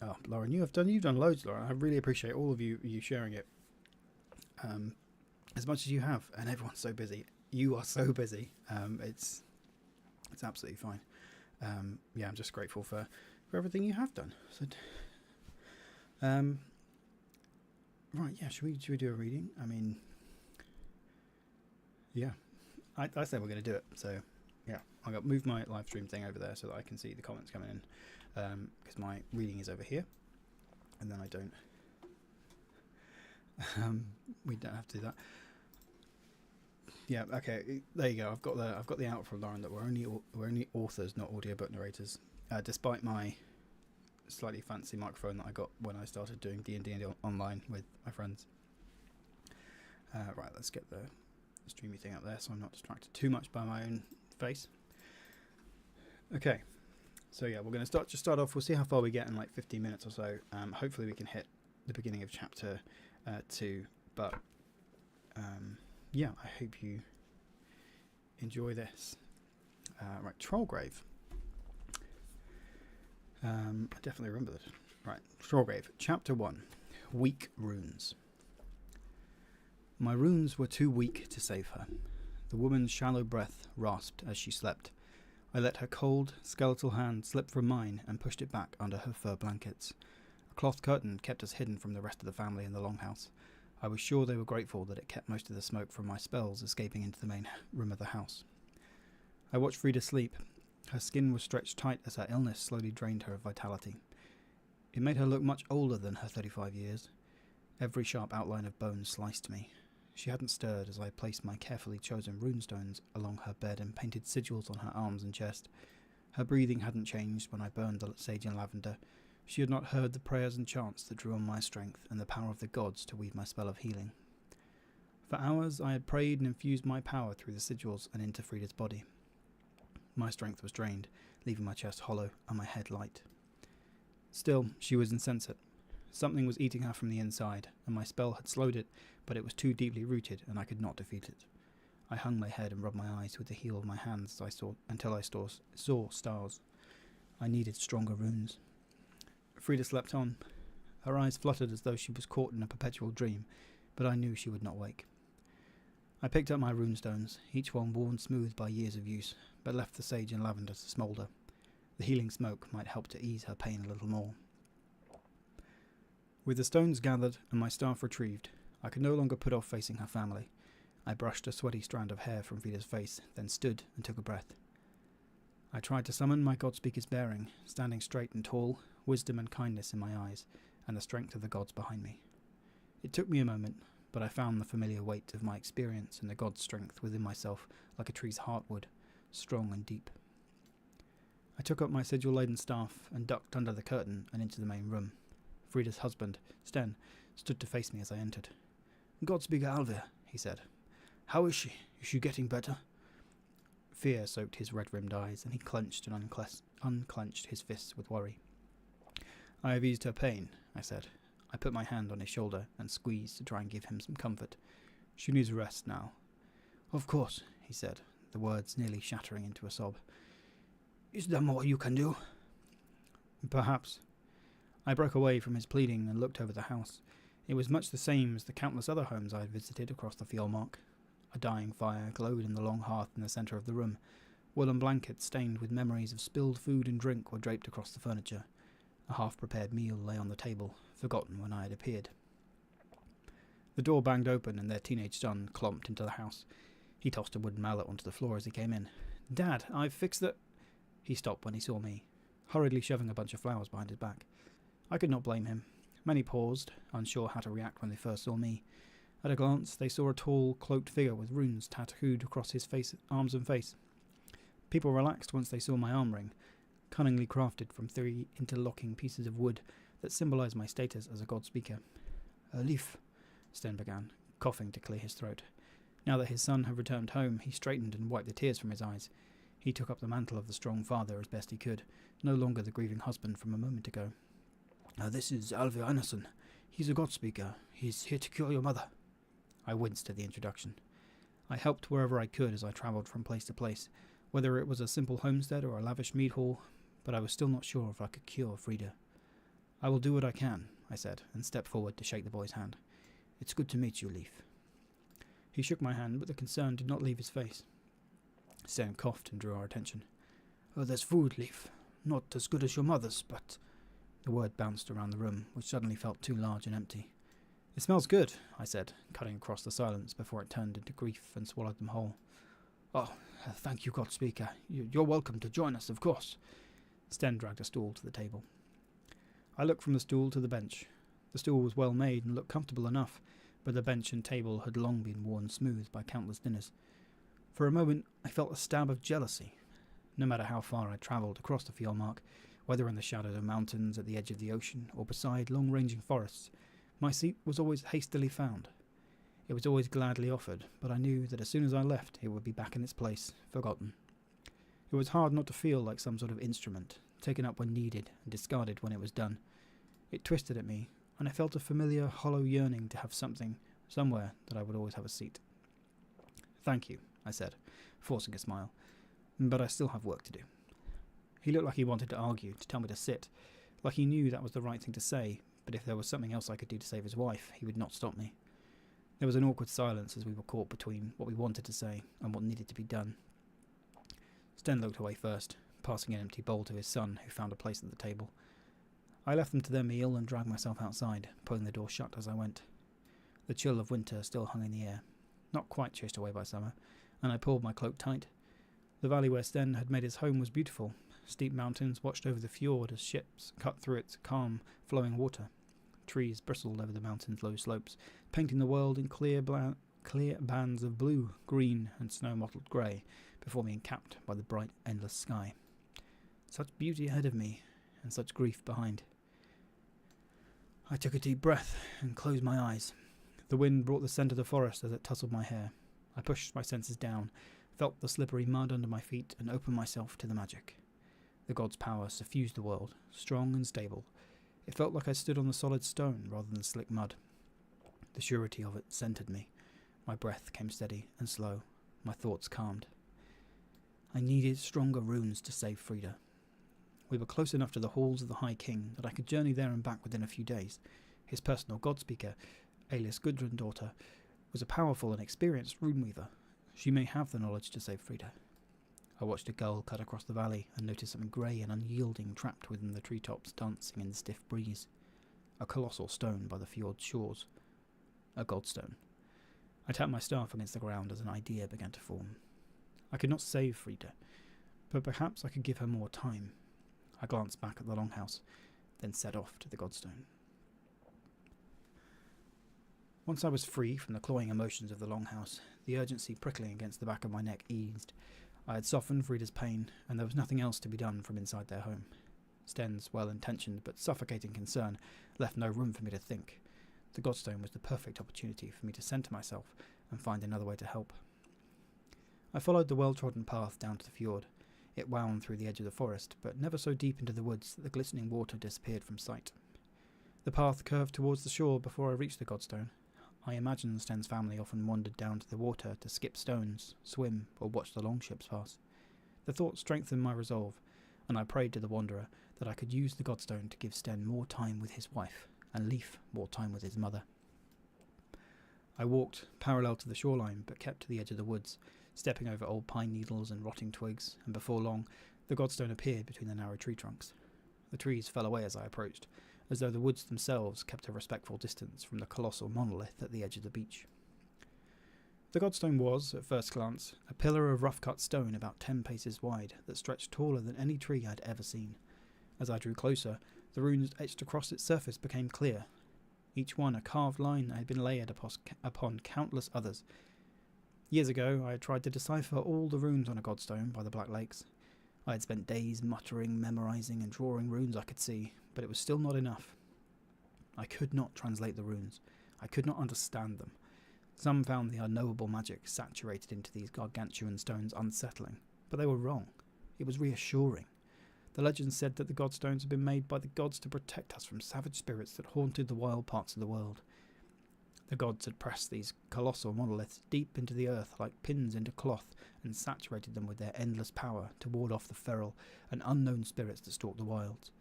Oh, Lauren, you've done loads, Lauren. I really appreciate all of you sharing it. As much as you have, and everyone's so busy. You are so busy. It's absolutely fine. Yeah, I'm just grateful for everything you have done. So, right, yeah. Should we do a reading? I mean, yeah. I say we're going to do it. So, yeah, I'm going to move my live stream thing over there so that I can see the comments coming in. Because my reading is over here. And then I don't... we don't have to do that. Yeah, okay, there you go. I've got the out from Lauren that we're only authors, not audiobook narrators. Despite my slightly fancy microphone that I got when I started doing D&D online with my friends. Right, let's get the streamy thing up there so I'm not distracted too much by my own face. Okay, so yeah, we're going to start off. We'll see how far we get in like 15 minutes or so. Hopefully we can hit the beginning of chapter 2, but yeah, I hope you enjoy this. Right, Trollgrave. I definitely remember this. Right, Trollgrave, chapter 1, Weak Runes. My runes were too weak to save her. The woman's shallow breath rasped as she slept. I let her cold, skeletal hand slip from mine and pushed it back under her fur blankets. A cloth curtain kept us hidden from the rest of the family in the longhouse. I was sure they were grateful that it kept most of the smoke from my spells escaping into the main room of the house. I watched Frida sleep. Her skin was stretched tight as her illness slowly drained her of vitality. It made her look much older than her 35 years. Every sharp outline of bone sliced me. She hadn't stirred as I placed my carefully chosen runestones along her bed and painted sigils on her arms and chest. Her breathing hadn't changed when I burned the sage and lavender. She had not heard the prayers and chants that drew on my strength and the power of the gods to weave my spell of healing. For hours I had prayed and infused my power through the sigils and into Frida's body. My strength was drained, leaving my chest hollow and my head light. Still, she was insensate. Something was eating her from the inside, and my spell had slowed it, but it was too deeply rooted, and I could not defeat it. I hung my head and rubbed my eyes with the heel of my hands until I saw stars. I needed stronger runes. Frida slept on. Her eyes fluttered as though she was caught in a perpetual dream, but I knew she would not wake. I picked up my runestones, each one worn smooth by years of use, but left the sage and lavender to smoulder. The healing smoke might help to ease her pain a little more. With the stones gathered and my staff retrieved, I could no longer put off facing her family. I brushed a sweaty strand of hair from Frida's face, then stood and took a breath. I tried to summon my God-Speaker's bearing, standing straight and tall, wisdom and kindness in my eyes, and the strength of the gods behind me. It took me a moment, but I found the familiar weight of my experience and the god's strength within myself like a tree's heartwood, strong and deep. I took up my sigil-laden staff and ducked under the curtain and into the main room. Frida's husband, Sten, stood to face me as I entered. "Godspeaker Alvia," he said. "How is she? Is she getting better?" Fear soaked his red-rimmed eyes, and he clenched and unclenched his fists with worry. "I have eased her pain," I said. I put my hand on his shoulder and squeezed to try and give him some comfort. "She needs rest now." "Of course," he said, the words nearly shattering into a sob. "Is there more you can do?" "Perhaps." I broke away from his pleading and looked over the house. It was much the same as the countless other homes I had visited across the Fjordmark. A dying fire glowed in the long hearth in the centre of the room. Woolen blankets stained with memories of spilled food and drink were draped across the furniture. A half-prepared meal lay on the table, forgotten when I had appeared. The door banged open and their teenage son clomped into the house. He tossed a wooden mallet onto the floor as he came in. "Dad, I've fixed the—" He stopped when he saw me, hurriedly shoving a bunch of flowers behind his back. I could not blame him. Many paused, unsure how to react when they first saw me. At a glance, they saw a tall, cloaked figure with runes tattooed across his arms and face. People relaxed once they saw my arm ring, cunningly crafted from 3 interlocking pieces of wood that symbolized my status as a god speaker. "A leaf," Sten began, coughing to clear his throat. Now that his son had returned home, he straightened and wiped the tears from his eyes. He took up the mantle of the strong father as best he could, no longer the grieving husband from a moment ago. "This is Alvi Einarsson. He's a god speaker. He's here to cure your mother." I winced at the introduction. I helped wherever I could as I travelled from place to place, whether it was a simple homestead or a lavish mead hall, but I was still not sure if I could cure Frida. "I will do what I can," I said, and stepped forward to shake the boy's hand. "It's good to meet you, Leaf." He shook my hand, but the concern did not leave his face. Sten coughed and drew our attention. "There's food, Leaf. Not as good as your mother's, but—" The word bounced around the room, which suddenly felt too large and empty. "It smells good," I said, cutting across the silence before it turned into grief and swallowed them whole. Oh, thank you, Godspeaker. You're welcome to join us, of course. Sten dragged a stool to the table. I looked from the stool to the bench. The stool was well made and looked comfortable enough, but the bench and table had long been worn smooth by countless dinners. For a moment I felt a stab of jealousy. No matter how far I travelled across the Fjordmark, whether in the shadow of mountains at the edge of the ocean or beside long-ranging forests, my seat was always hastily found. It was always gladly offered, but I knew that as soon as I left it would be back in its place, forgotten. It was hard not to feel like some sort of instrument, taken up when needed and discarded when it was done. It twisted at me, and I felt a familiar, hollow yearning to have something, somewhere, that I would always have a seat. Thank you, I said, forcing a smile, but I still have work to do. He looked like he wanted to argue, to tell me to sit, like he knew that was the right thing to say, but if there was something else I could do to save his wife, he would not stop me. There was an awkward silence as we were caught between what we wanted to say and what needed to be done. Sten looked away first, passing an empty bowl to his son, who found a place at the table. I left them to their meal and dragged myself outside, pulling the door shut as I went. The chill of winter still hung in the air, not quite chased away by summer, and I pulled my cloak tight. The valley where Sten had made his home was beautiful. Steep mountains watched over the fjord as ships cut through its calm, flowing water. Trees bristled over the mountain's low slopes, painting the world in clear bands of blue, green, and snow-mottled grey, before being capped by the bright, endless sky. Such beauty ahead of me, and such grief behind. I took a deep breath and closed my eyes. The wind brought the scent of the forest as it tousled my hair. I pushed my senses down, felt the slippery mud under my feet, and opened myself to the magic. The god's power suffused the world, strong and stable. It felt like I stood on the solid stone rather than slick mud. The surety of it centered me. My breath came steady and slow. My thoughts calmed. I needed stronger runes to save Frida. We were close enough to the halls of the High King that I could journey there and back within a few days. His personal godspeaker, alias Gudrun-daughter, was a powerful and experienced runeweaver. She may have the knowledge to save Frida. I watched a gull cut across the valley and noticed something grey and unyielding trapped within the treetops, dancing in the stiff breeze. A colossal stone by the fjord's shores. A godstone. I tapped my staff against the ground as an idea began to form. I could not save Frida, but perhaps I could give her more time. I glanced back at the longhouse, then set off to the godstone. Once I was free from the clawing emotions of the longhouse, the urgency prickling against the back of my neck eased. I had softened Frida's pain, and there was nothing else to be done from inside their home. Sten's well-intentioned but suffocating concern left no room for me to think. The godstone was the perfect opportunity for me to centre myself and find another way to help. I followed the well-trodden path down to the fjord. It wound through the edge of the forest, but never so deep into the woods that the glistening water disappeared from sight. The path curved towards the shore before I reached the godstone. I imagined Sten's family often wandered down to the water to skip stones, swim, or watch the longships pass. The thought strengthened my resolve, and I prayed to the wanderer that I could use the godstone to give Sten more time with his wife, and Leif more time with his mother. I walked parallel to the shoreline, but kept to the edge of the woods, stepping over old pine needles and rotting twigs, and before long, the godstone appeared between the narrow tree trunks. The trees fell away as I approached, as though the woods themselves kept a respectful distance from the colossal monolith at the edge of the beach. The godstone was, at first glance, a pillar of rough-cut stone about 10 paces wide that stretched taller than any tree I'd ever seen. As I drew closer, the runes etched across its surface became clear, each one a carved line that had been layered upon countless others. Years ago, I had tried to decipher all the runes on a godstone by the Black Lakes. I had spent days muttering, memorising, and drawing runes I could see, but it was still not enough. I could not translate the runes. I could not understand them. Some found the unknowable magic saturated into these gargantuan stones unsettling, but they were wrong. It was reassuring. The legend said that the godstones had been made by the gods to protect us from savage spirits that haunted the wild parts of the world. The gods had pressed these colossal monoliths deep into the earth like pins into cloth and saturated them with their endless power to ward off the feral and unknown spirits that stalked the wilds.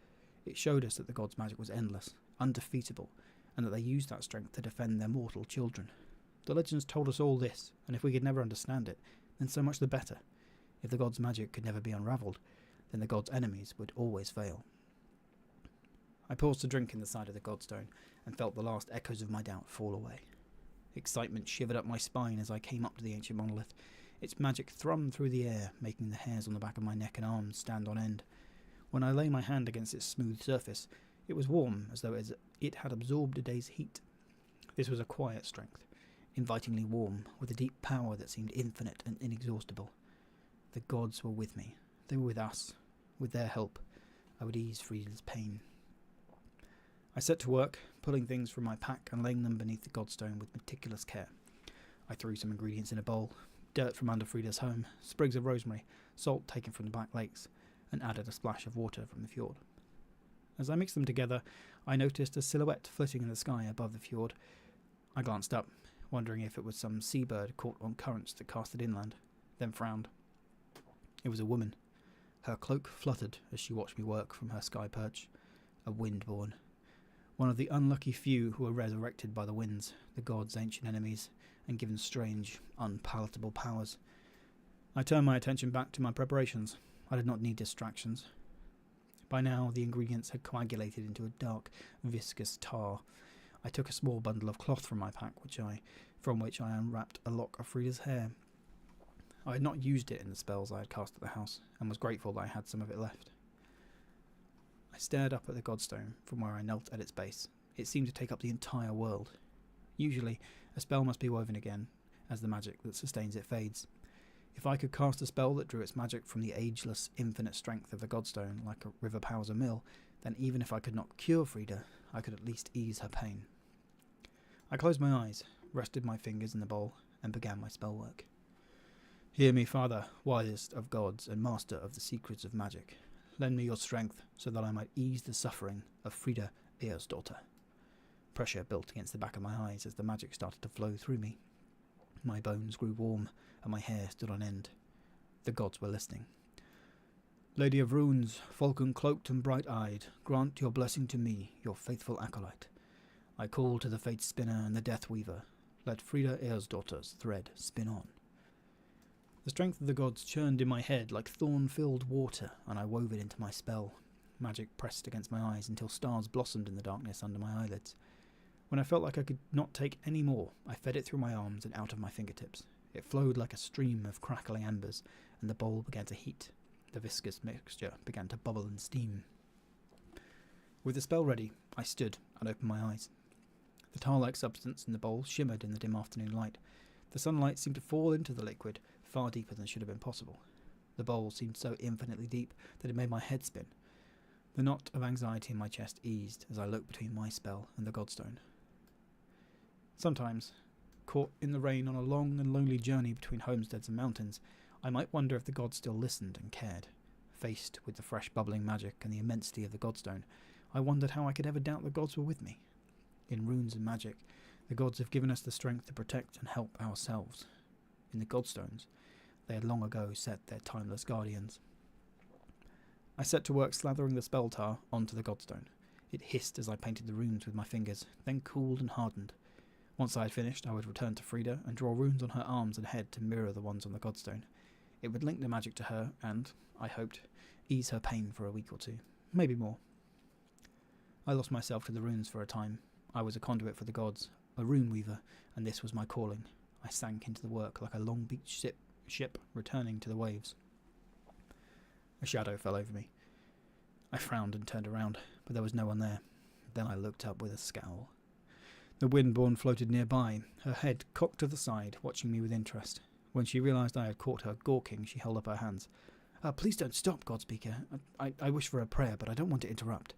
It showed us that the gods' magic was endless, undefeatable, and that they used that strength to defend their mortal children. The legends told us all this, and if we could never understand it, then so much the better. If the gods' magic could never be unravelled, then the gods' enemies would always fail. I paused to drink in the side of the godstone, and felt the last echoes of my doubt fall away. Excitement shivered up my spine as I came up to the ancient monolith. Its magic thrummed through the air, making the hairs on the back of my neck and arms stand on end. When I lay my hand against its smooth surface, it was warm, as though it had absorbed a day's heat. This was a quiet strength, invitingly warm, with a deep power that seemed infinite and inexhaustible. The gods were with me. They were with us. With their help, I would ease Frida's pain. I set to work, pulling things from my pack and laying them beneath the godstone with meticulous care. I threw some ingredients in a bowl, dirt from under Frida's home, sprigs of rosemary, salt taken from the Black Lakes, and added a splash of water from the fjord. As I mixed them together, I noticed a silhouette flitting in the sky above the fjord. I glanced up, wondering if it was some seabird caught on currents that cast it inland, then frowned. It was a woman. Her cloak fluttered as she watched me work from her sky perch. A windborn. One of the unlucky few who were resurrected by the winds, the gods' ancient enemies, and given strange, unpalatable powers. I turned my attention back to my preparations. I did not need distractions. By now, the ingredients had coagulated into a dark, viscous tar. I took a small bundle of cloth from my pack, from which I unwrapped a lock of Frida's hair. I had not used it in the spells I had cast at the house, and was grateful that I had some of it left. I stared up at the godstone from where I knelt at its base. It seemed to take up the entire world. Usually, a spell must be woven again, as the magic that sustains it fades. If I could cast a spell that drew its magic from the ageless, infinite strength of the godstone, like a river powers a mill, then even if I could not cure Frida, I could at least ease her pain. I closed my eyes, rested my fingers in the bowl, and began my spell work. Hear me, Father, wisest of gods and master of the secrets of magic. Lend me your strength, so that I might ease the suffering of Frida Eosdottir. Pressure built against the back of my eyes as the magic started to flow through me. My bones grew warm, and my hair stood on end. The gods were listening. Lady of Runes, falcon-cloaked and bright-eyed, grant your blessing to me, your faithful acolyte. I call to the Fate Spinner and the Death Weaver. Let Frida Eosdottir's thread spin on. The strength of the gods churned in my head like thorn-filled water, and I wove it into my spell. Magic pressed against my eyes until stars blossomed in the darkness under my eyelids. When I felt like I could not take any more, I fed it through my arms and out of my fingertips. It flowed like a stream of crackling embers, and the bowl began to heat. The viscous mixture began to bubble and steam. With the spell ready, I stood and opened my eyes. The tar-like substance in the bowl shimmered in the dim afternoon light. The sunlight seemed to fall into the liquid, far deeper than should have been possible. The bowl seemed so infinitely deep that it made my head spin. The knot of anxiety in my chest eased as I looked between my spell and the godstone. Sometimes, caught in the rain on a long and lonely journey between homesteads and mountains, I might wonder if the gods still listened and cared. Faced with the fresh bubbling magic and the immensity of the godstone, I wondered how I could ever doubt the gods were with me. In runes and magic, the gods have given us the strength to protect and help ourselves. In the godstones, they had long ago set their timeless guardians. I set to work slathering the spell tar onto the godstone. It hissed as I painted the runes with my fingers, then cooled and hardened. Once I had finished, I would return to Frida and draw runes on her arms and head to mirror the ones on the godstone. It would link the magic to her and, I hoped, ease her pain for a week or two, maybe more. I lost myself to the runes for a time. I was a conduit for the gods, a rune weaver, and this was my calling. I sank into the work like a long beach ship returning to the waves. A shadow fell over me. I frowned and turned around, but there was no one there. Then I looked up with a scowl. The windborn floated nearby, her head cocked to the side, watching me with interest. When she realised I had caught her gawking, she held up her hands. Please don't stop, Godspeaker. I wish for a prayer, but I don't want to interrupt.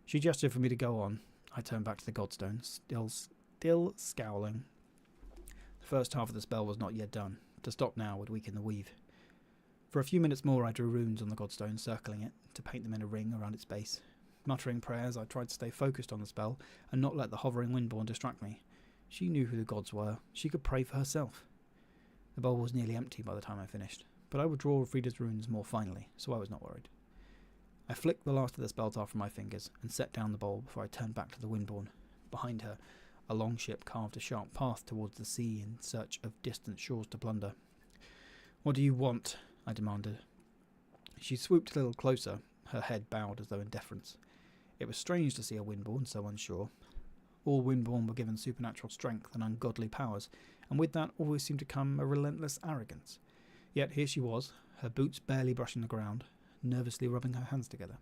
She gestured for me to go on. I turned back to the godstone, still scowling. The first half of the spell was not yet done. To stop now would weaken the weave. For a few minutes more I drew runes on the godstone, circling it, to paint them in a ring around its base. Muttering prayers, I tried to stay focused on the spell, and not let the hovering windborn distract me. She knew who the gods were. She could pray for herself. The bowl was nearly empty by the time I finished, but I would draw Frida's runes more finely, so I was not worried. I flicked the last of the spell tar from my fingers, and set down the bowl before I turned back to the windborn. Behind her, a long ship carved a sharp path towards the sea in search of distant shores to plunder. "What do you want?" I demanded. She swooped a little closer, her head bowed as though in deference. It was strange to see a windborn so unsure. All Windborn were given supernatural strength and ungodly powers, and with that always seemed to come a relentless arrogance. Yet here she was, her boots barely brushing the ground, nervously rubbing her hands together.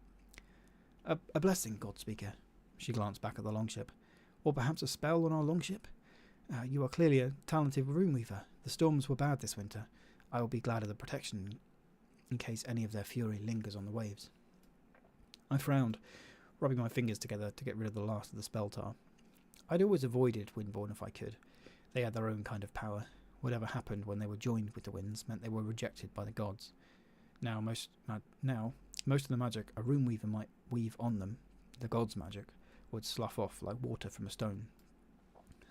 A blessing, Godspeaker. She glanced back at the longship. Or perhaps a spell on our longship? You are clearly a talented rune weaver. The storms were bad this winter. I will be glad of the protection in case any of their fury lingers on the waves. I frowned, rubbing my fingers together to get rid of the last of the spell tar. I'd always avoided Windborn if I could. They had their own kind of power. Whatever happened when they were joined with the winds meant they were rejected by the gods. Now most of the magic a rune weaver might weave on them, the gods' magic, would slough off like water from a stone.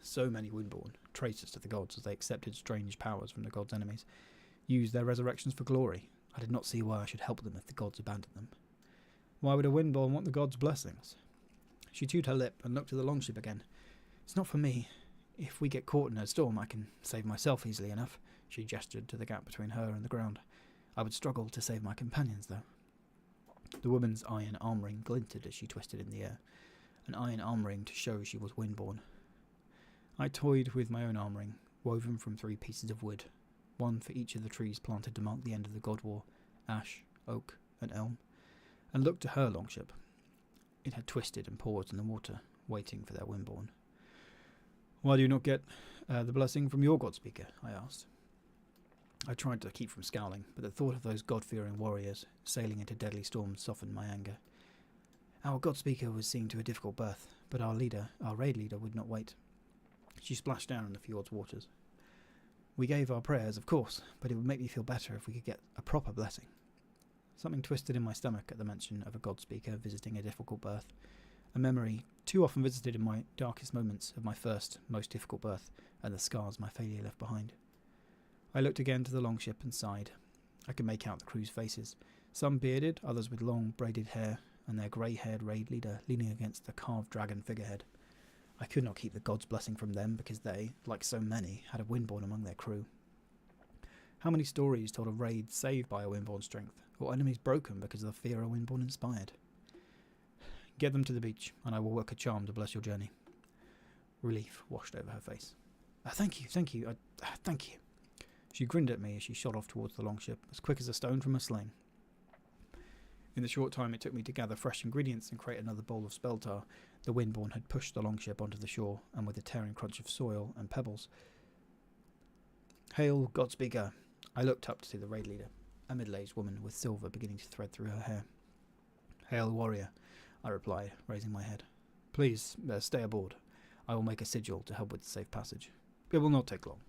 So many Windborn, traitors to the gods as they accepted strange powers from the gods' enemies, used their resurrections for glory. I did not see why I should help them if the gods abandoned them. Why would a Windborn want the gods' blessings? She chewed her lip and looked at the longship again. It's not for me. If we get caught in a storm, I can save myself easily enough. She gestured to the gap between her and the ground. I would struggle to save my companions, though. The woman's iron arm ring glinted as she twisted in the air. An iron arm ring to show she was Windborn. I toyed with my own arm ring, woven from 3 pieces of wood, one for each of the trees planted to mark the end of the God War, ash, oak, and elm, and looked to her longship. It had twisted and paused in the water, waiting for their Windborn. Why do you not get the blessing from your Godspeaker? I asked. I tried to keep from scowling, but the thought of those God-fearing warriors sailing into deadly storms softened my anger. Our Godspeaker was seen to a difficult birth, but our raid leader, would not wait. She splashed down in the fjord's waters. We gave our prayers, of course, but it would make me feel better if we could get a proper blessing. Something twisted in my stomach at the mention of a Godspeaker visiting a difficult birth, a memory too often visited in my darkest moments of my first, most difficult birth and the scars my failure left behind. I looked again to the longship and sighed. I could make out the crew's faces, some bearded, others with long braided hair, and their grey-haired raid leader leaning against the carved dragon figurehead. I could not keep the god's blessing from them because they, like so many, had a Windborn among their crew. How many stories told of raids saved by a Windborn strength, or enemies broken because of the fear a Windborn inspired? Get them to the beach, and I will work a charm to bless your journey. Relief washed over her face. Thank you. Thank you. She grinned at me as she shot off towards the longship, as quick as a stone from a sling. In the short time it took me to gather fresh ingredients and create another bowl of spell tar, the Windborn had pushed the longship onto the shore, and with a tearing crunch of soil and pebbles. Hail, Godspeaker! I looked up to see the raid leader, a middle-aged woman with silver beginning to thread through her hair. Hail, warrior! I replied, raising my head. Please, stay aboard. I will make a sigil to help with the safe passage. It will not take long.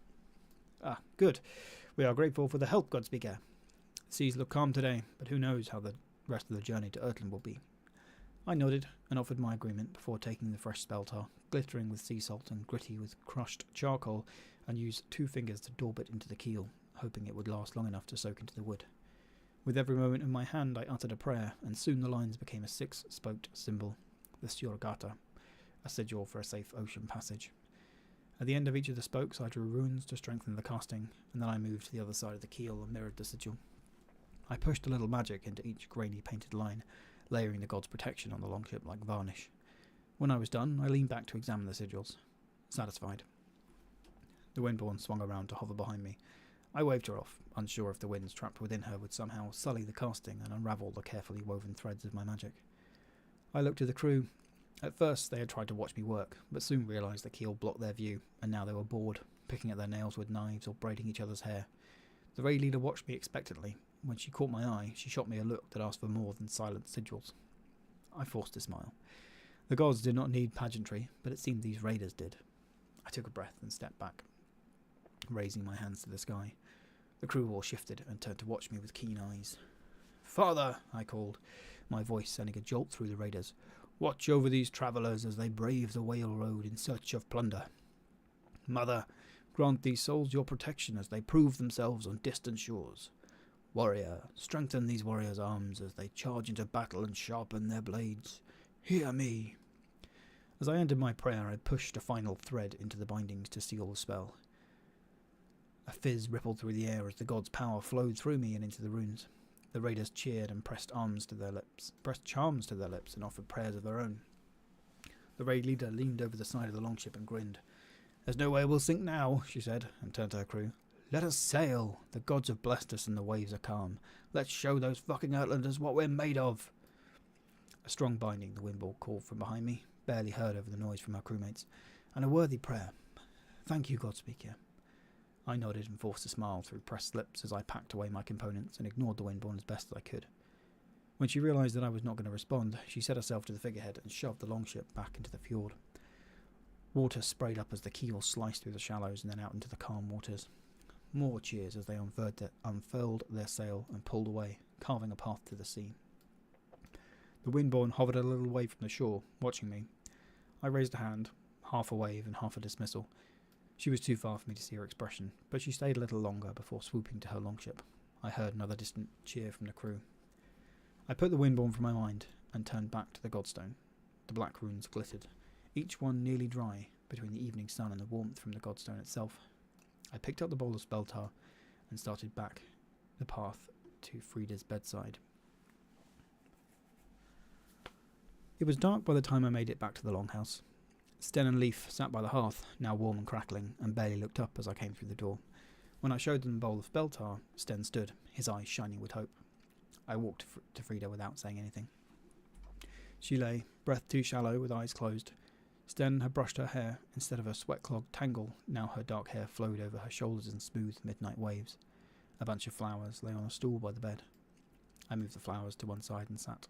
Ah, good. We are grateful for the help, Godspeaker. The seas look calm today, but who knows how the rest of the journey to Ertland will be. I nodded and offered my agreement before taking the fresh spell tar, glittering with sea salt and gritty with crushed charcoal, and used 2 fingers to daub it into the keel, hoping it would last long enough to soak into the wood. With every moment in my hand I uttered a prayer, and soon the lines became a 6-spoked symbol, the Syorgata, a sigil for a safe ocean passage. At the end of each of the spokes I drew runes to strengthen the casting, and then I moved to the other side of the keel and mirrored the sigil. I pushed a little magic into each grainy painted line, layering the god's protection on the longship like varnish. When I was done, I leaned back to examine the sigils, satisfied. The Windborn swung around to hover behind me. I waved her off, unsure if the winds trapped within her would somehow sully the casting and unravel the carefully woven threads of my magic. I looked at the crew. At first they had tried to watch me work, but soon realised the keel blocked their view, and now they were bored, picking at their nails with knives or braiding each other's hair. The raid leader watched me expectantly. When she caught my eye, she shot me a look that asked for more than silent sigils. I forced a smile. The gods did not need pageantry, but it seemed these raiders did. I took a breath and stepped back, raising my hands to the sky. The crew all shifted and turned to watch me with keen eyes. Father, I called, my voice sending a jolt through the raiders. Watch over these travellers as they brave the whale road in search of plunder. Mother, grant these souls your protection as they prove themselves on distant shores. Warrior, strengthen these warriors' arms as they charge into battle and sharpen their blades. Hear me. As I ended my prayer, I pushed a final thread into the bindings to seal the spell. A fizz rippled through the air as the god's power flowed through me and into the runes. The raiders cheered and pressed charms to their lips and offered prayers of their own. The raid leader leaned over the side of the longship and grinned. "There's no way we'll sink now," she said, and turned to her crew. "Let us sail. The gods have blessed us and the waves are calm. Let's show those fucking Outlanders what we're made of." A strong binding, the windball called from behind me, barely heard over the noise from our crewmates, and a worthy prayer. "Thank you, Godspeaker." I nodded and forced a smile through pressed lips as I packed away my components and ignored the windborne as best as I could. When she realised that I was not going to respond, she set herself to the figurehead and shoved the longship back into the fjord. Water sprayed up as the keel sliced through the shallows and then out into the calm waters. More cheers as they unfurled their sail and pulled away, carving a path to the sea. The windborne hovered a little way from the shore, watching me. I raised a hand, half a wave and half a dismissal. She was too far for me to see her expression, but she stayed a little longer before swooping to her longship. I heard another distant cheer from the crew. I put the windborne from my mind and turned back to the godstone. The black runes glittered, each one nearly dry between the evening sun and the warmth from the godstone itself. I picked up the bowl of spell tar and started back the path to Frida's bedside. It was dark by the time I made it back to the longhouse. Sten and Leaf sat by the hearth, now warm and crackling, and barely looked up as I came through the door. When I showed them the bowl of spell tar, Sten stood, his eyes shining with hope. I walked to Frida without saying anything. She lay, breath too shallow, with eyes closed. Sten had brushed her hair. Instead of a sweat-clogged tangle, now her dark hair flowed over her shoulders in smooth midnight waves. A bunch of flowers lay on a stool by the bed. I moved the flowers to one side and sat.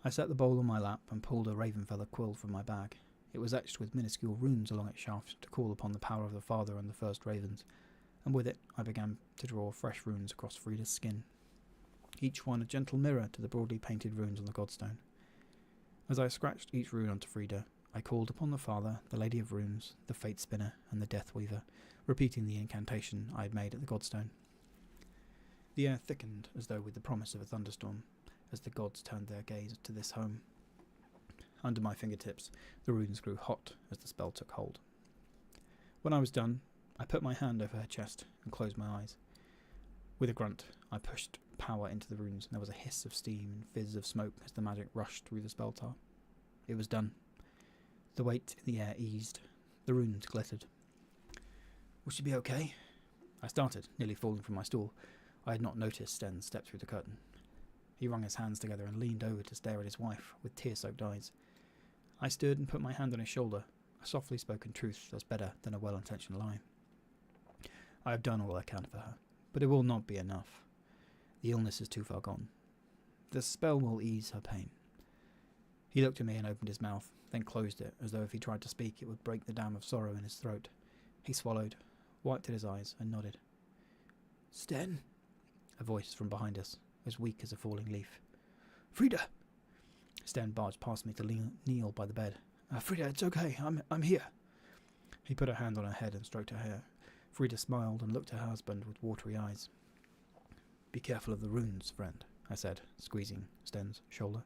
I set the bowl on my lap and pulled a raven feather quill from my bag. It was etched with minuscule runes along its shaft to call upon the power of the father and the first ravens, and with it I began to draw fresh runes across Frida's skin, each one a gentle mirror to the broadly painted runes on the godstone. As I scratched each rune onto Frida, I called upon the father, the lady of runes, the fate spinner, and the death weaver, repeating the incantation I had made at the godstone. The air thickened as though with the promise of a thunderstorm, as the gods turned their gaze to this home. Under my fingertips, the runes grew hot as the spell took hold. When I was done, I put my hand over her chest and closed my eyes. With a grunt, I pushed power into the runes, and there was a hiss of steam and fizz of smoke as the magic rushed through the spell tar. It was done. The weight in the air eased. The runes glittered. "Will she be okay?" I started, nearly falling from my stool. I had not noticed Sten step through the curtain. He wrung his hands together and leaned over to stare at his wife with tear-soaked eyes. I stood and put my hand on his shoulder. A softly spoken truth that's better than a well-intentioned lie. "I have done all I can for her, but it will not be enough. The illness is too far gone. The spell will ease her pain." He looked at me and opened his mouth, then closed it, as though if he tried to speak it would break the dam of sorrow in his throat. He swallowed, wiped at his eyes, and nodded. "Sten?" A voice from behind us, as weak as a falling leaf. "Frida!" Sten barged past me to kneel by the bed. "Frida, it's okay. I'm here." He put a hand on her head and stroked her hair. Frida smiled and looked at her husband with watery eyes. "Be careful of the runes, friend," I said, squeezing Sten's shoulder.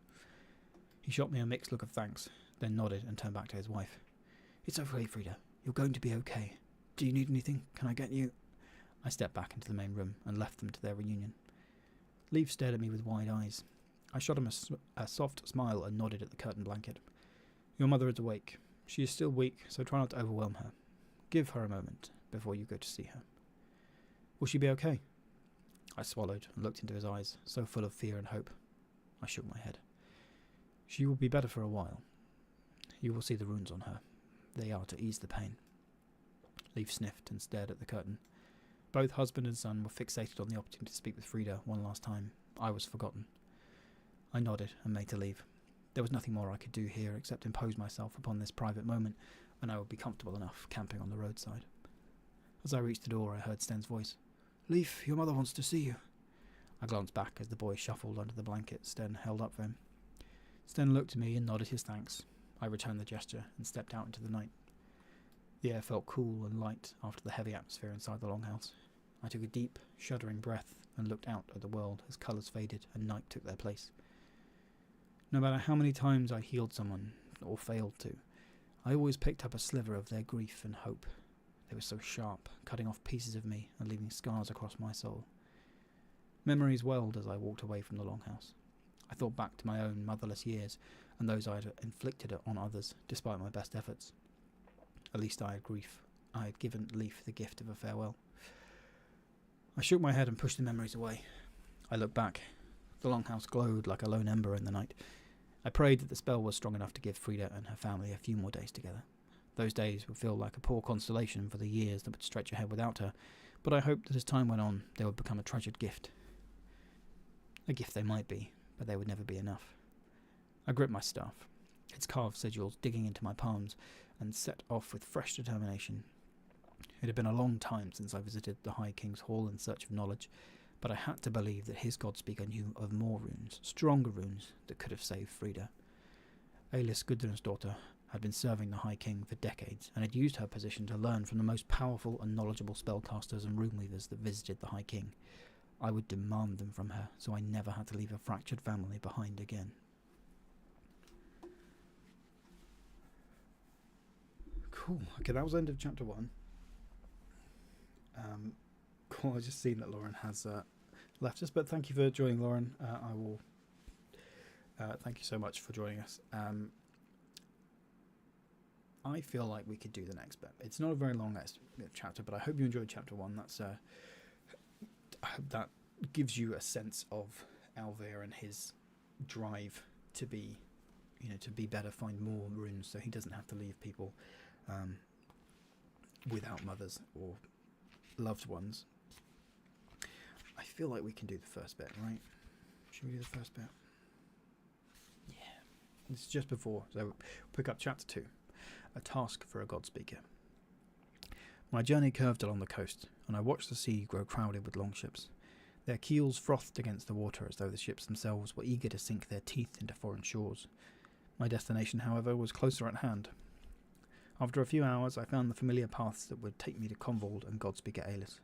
He shot me a mixed look of thanks, then nodded and turned back to his wife. "It's okay, Frida. You're going to be okay. Do you need anything? Can I get you?" I stepped back into the main room and left them to their reunion. Leaf stared at me with wide eyes. I shot him a soft smile and nodded at the curtain blanket. "Your mother is awake. She is still weak, so try not to overwhelm her. Give her a moment before you go to see her." "Will she be okay?" I swallowed and looked into his eyes, so full of fear and hope. I shook my head. "She will be better for a while. You will see the runes on her. They are to ease the pain." Leaf sniffed and stared at the curtain. Both husband and son were fixated on the opportunity to speak with Frida one last time. I was forgotten. I nodded and made to leave. There was nothing more I could do here except impose myself upon this private moment, and I would be comfortable enough camping on the roadside. As I reached the door, I heard Sten's voice. "Leaf, your mother wants to see you." I glanced back as the boy shuffled under the blanket Sten held up for him. Sten looked at me and nodded his thanks. I returned the gesture and stepped out into the night. The air felt cool and light after the heavy atmosphere inside the longhouse. I took a deep, shuddering breath and looked out at the world as colours faded and night took their place. No matter how many times I healed someone, or failed to, I always picked up a sliver of their grief and hope. They were so sharp, cutting off pieces of me and leaving scars across my soul. Memories welled as I walked away from the longhouse. I thought back to my own motherless years, and those I had inflicted it on others, despite my best efforts. At least I had given Leaf the gift of a farewell. I shook my head and pushed the memories away. I looked back. The longhouse glowed like a lone ember in the night. I prayed that the spell was strong enough to give Frida and her family a few more days together. Those days would feel like a poor consolation for the years that would stretch ahead without her, but I hoped that as time went on, they would become a treasured gift. A gift they might be, but they would never be enough. I gripped my staff, its carved sigils digging into my palms, and set off with fresh determination. It had been a long time since I visited the High King's Hall in search of knowledge, but I had to believe that his Godspeaker knew of more runes, stronger runes, that could have saved Frida. Alis Gudrun's daughter had been serving the High King for decades, and had used her position to learn from the most powerful and knowledgeable spellcasters and runeweavers that visited the High King. I would demand them from her, so I never had to leave a fractured family behind again. Cool. Okay, that was the end of chapter 1. Cool. I just seen that Lauren has left us, but thank you for joining, Lauren. I will. Thank you so much for joining us. I feel like we could do the next bit. It's not a very long next chapter, but I hope you enjoyed chapter 1. That's I hope that gives you a sense of Alvear and his drive to be, to be better, find more runes, so he doesn't have to leave people without mothers or loved ones. I feel like we can do the first bit, right? Should we do the first bit? Yeah. This is just before, so we'll pick up chapter 2. A task for a Godspeaker. My journey curved along the coast, and I watched the sea grow crowded with longships. Their keels frothed against the water as though the ships themselves were eager to sink their teeth into foreign shores. My destination, however, was closer at hand. After a few hours, I found the familiar paths that would take me to Convold and Godspeaker Alis.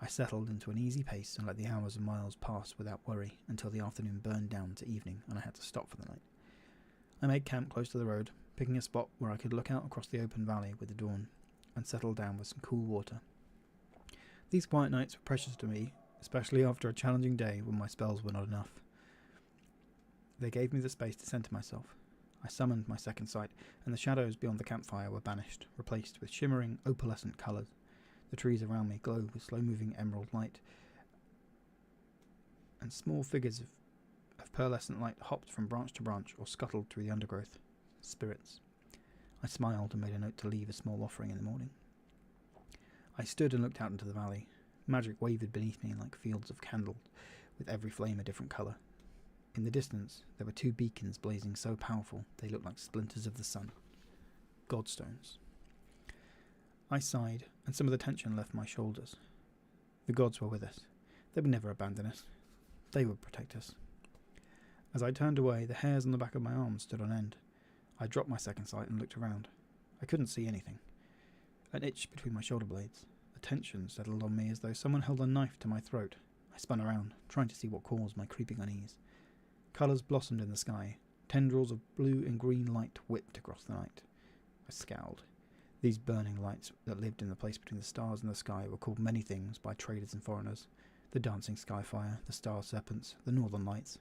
I settled into an easy pace and let the hours and miles pass without worry until the afternoon burned down to evening and I had to stop for the night. I made camp close to the road, picking a spot where I could look out across the open valley with the dawn, and settle down with some cool water. These quiet nights were precious to me, especially after a challenging day when my spells were not enough. They gave me the space to centre myself. I summoned my second sight, and the shadows beyond the campfire were banished, replaced with shimmering, opalescent colours. The trees around me glowed with slow-moving emerald light, and small figures of pearlescent light hopped from branch to branch or scuttled through the undergrowth. Spirits. I smiled and made a note to leave a small offering in the morning. I stood and looked out into the valley. Magic wavered beneath me like fields of candle, with every flame a different colour. In the distance, there were 2 beacons blazing so powerful they looked like splinters of the sun. Godstones. I sighed, and some of the tension left my shoulders. The gods were with us. They would never abandon us. They would protect us. As I turned away, the hairs on the back of my arms stood on end. I dropped my second sight and looked around. I couldn't see anything. An itch between my shoulder blades. A tension settled on me as though someone held a knife to my throat. I spun around, trying to see what caused my creeping unease. Colours blossomed in the sky. Tendrils of blue and green light whipped across the night. I scowled. These burning lights that lived in the place between the stars and the sky were called many things by traders and foreigners. The dancing skyfire, the star serpents, the northern lights.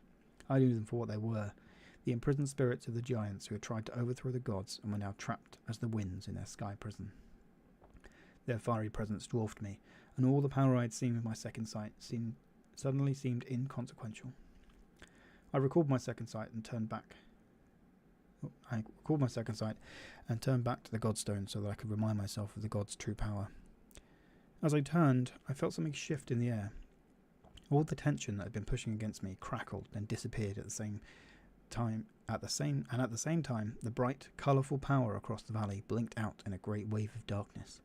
I knew them for what they were, the imprisoned spirits of the giants who had tried to overthrow the gods and were now trapped as the winds in their sky prison. Their fiery presence dwarfed me, and all the power I had seen with my second sight suddenly seemed inconsequential. I recalled my second sight and turned back to the Godstone so that I could remind myself of the god's true power. As I turned, I felt something shift in the air. All the tension that had been pushing against me crackled and disappeared at the same time. At the same time, the bright, colourful power across the valley blinked out in a great wave of darkness.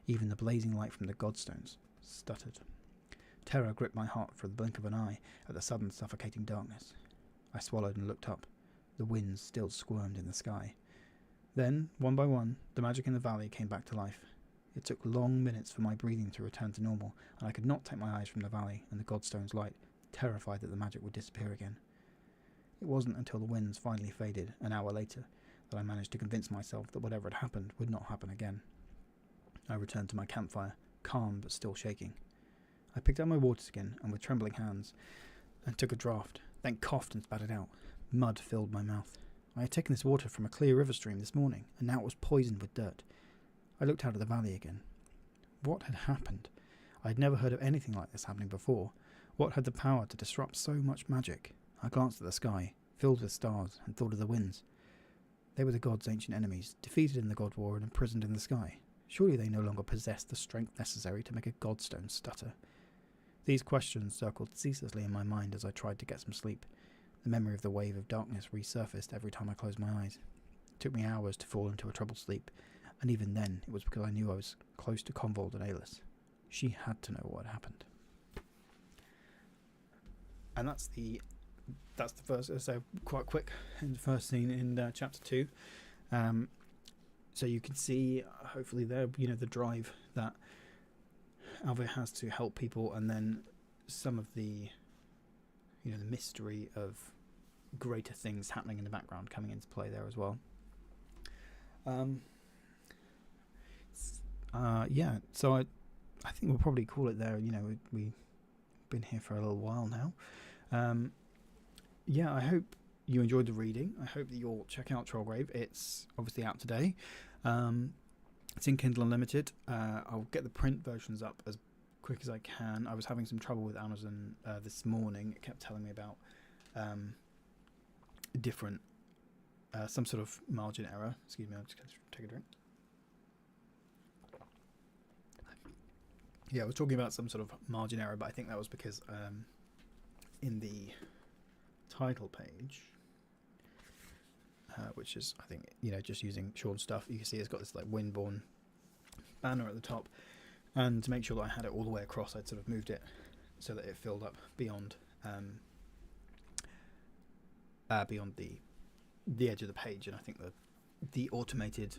Even the blazing light from the Godstones stuttered. Terror gripped my heart for the blink of an eye at the sudden suffocating darkness. I swallowed and looked up. The winds still squirmed in the sky. Then, one by one, the magic in the valley came back to life. It took long minutes for my breathing to return to normal, and I could not take my eyes from the valley and the Godstone's light, terrified that the magic would disappear again. It wasn't until the winds finally faded, an hour later, that I managed to convince myself that whatever had happened would not happen again. I returned to my campfire, calm but still shaking. I picked up my water skin and with trembling hands and took a draught, then coughed and spat it out. Mud filled my mouth. I had taken this water from a clear river stream this morning, and now it was poisoned with dirt. I looked out at the valley again. What had happened? I had never heard of anything like this happening before. What had the power to disrupt so much magic? I glanced at the sky, filled with stars, and thought of the winds. They were the gods' ancient enemies, defeated in the god war and imprisoned in the sky. Surely they no longer possessed the strength necessary to make a godstone stutter. These questions circled ceaselessly in my mind as I tried to get some sleep. The memory of the wave of darkness resurfaced every time I closed my eyes. It took me hours to fall into a troubled sleep, and even then it was because I knew I was close to Convold and Alis. She had to know what had happened. And that's the first, so quite quick in the first scene in chapter 2. So you can see, hopefully there, the drive that Alvia has to help people, and then some of the, the mystery of greater things happening in the background coming into play there as well. So I think we'll probably call it there. We've been here for a little while now. I hope you enjoyed the reading. I hope that you'll check out Trollgrave. It's obviously out today. It's in Kindle Unlimited. I'll get the print versions up as quick as I can. I was having some trouble with Amazon this morning. It kept telling me about different, some sort of margin error. Excuse me, I'm just going to take a drink. Yeah, I was talking about some sort of margin error, but I think that was because in the title page, which is, I think, just using Sean's stuff, you can see it's got this like Windborne banner at the top, and to make sure that I had it all the way across, I'd sort of moved it so that it filled up beyond the edge of the page, and I think the automated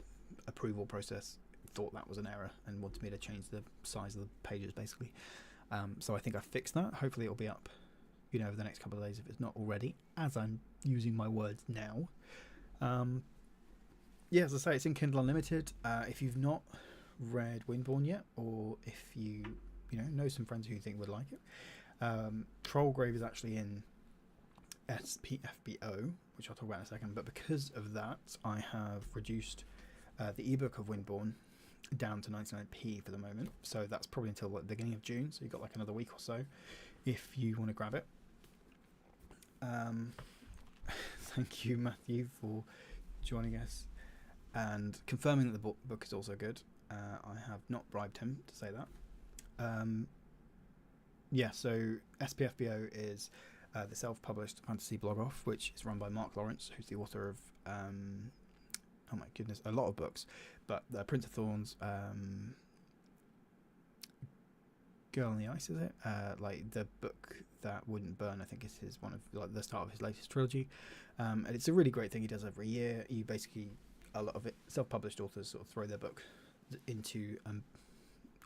approval process thought that was an error and wanted me to change the size of the pages basically. So I think I fixed that. Hopefully it'll be up over the next couple of days if it's not already, as I'm using my words now. As I say, it's in Kindle Unlimited. If you've not read Windborne yet, or if you know some friends who you think would like it, Trollgrave is actually in SPFBO, which I'll talk about in a second, but because of that I have reduced the ebook of Windborne down to 99p for the moment, so that's probably until the beginning of June, so you've got like another week or so if you want to grab it. Thank you, Matthew, for joining us and confirming that the book is also good. I have not bribed him to say that. So SPFBO is the self-published fantasy blog off, which is run by Mark Lawrence, who's the author of oh my goodness, a lot of books, but Prince of Thorns, Girl on the Ice, is it? Like the book that wouldn't burn, I think is one of like the start of his latest trilogy, and it's a really great thing he does every year. He basically, a lot of it, self-published authors sort of throw their book into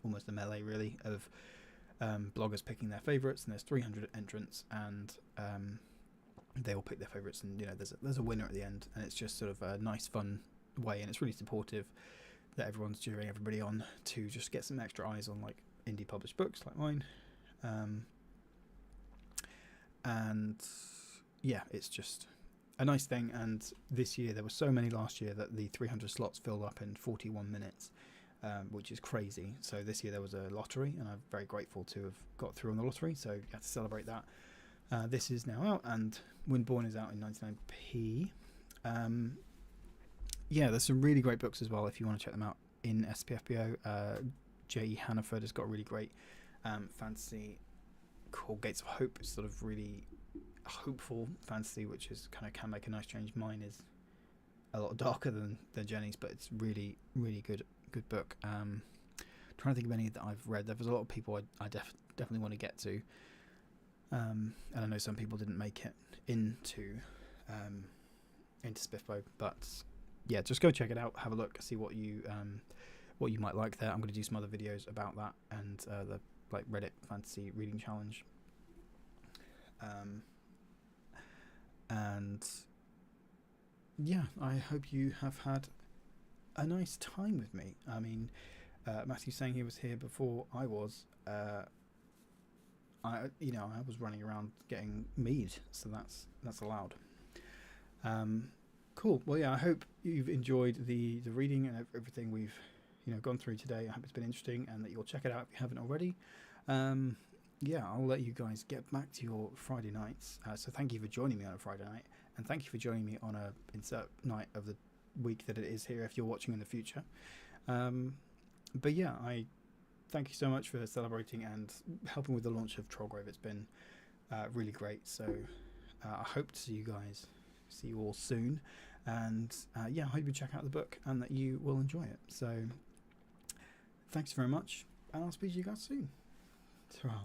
almost a melee really of bloggers picking their favourites, and there's 300 entrants, and they all pick their favourites, and there's a winner at the end, and it's just sort of a nice fun way, and it's really supportive that everyone's cheering everybody on to just get some extra eyes on like indie published books like mine. And yeah, it's just a nice thing. And this year there were so many last year that the 300 slots filled up in 41 minutes, which is crazy. So this year there was a lottery, and I'm very grateful to have got through on the lottery, so you have to celebrate that. This is now out, and Windborne is out in 99p. There's some really great books as well if you want to check them out in SPFBO. J.E. Hannaford has got a really great fantasy called Gates of Hope. It's sort of really hopeful fantasy, which is kind of can make a nice change. Mine is a lot darker than Jenny's, but it's really, really good book. Trying to think of any that I've read. There was a lot of people I definitely want to get to, and I know some people didn't make it into Spiffbo, but yeah, just go check it out, have a look, see what you might like there. I'm going to do some other videos about that and the like Reddit fantasy reading challenge. And yeah, I hope you have had a nice time with me. I mean, Matthew's saying he was here before I was. I was running around getting mead, so that's allowed. Cool. Well, yeah, I hope you've enjoyed the reading and everything we've gone through today. I hope it's been interesting and that you'll check it out if you haven't already. Yeah, I'll let you guys get back to your Friday nights. So thank you for joining me on a Friday night, and thank you for joining me on a insert night of the week that it is here if you're watching in the future. But yeah, I thank you so much for celebrating and helping with the launch of Trollgrave. It's been really great. So I hope to see you all soon. And yeah, I hope you check out the book and that you will enjoy it. So thanks very much, and I'll speak to you guys soon. Ta-ra.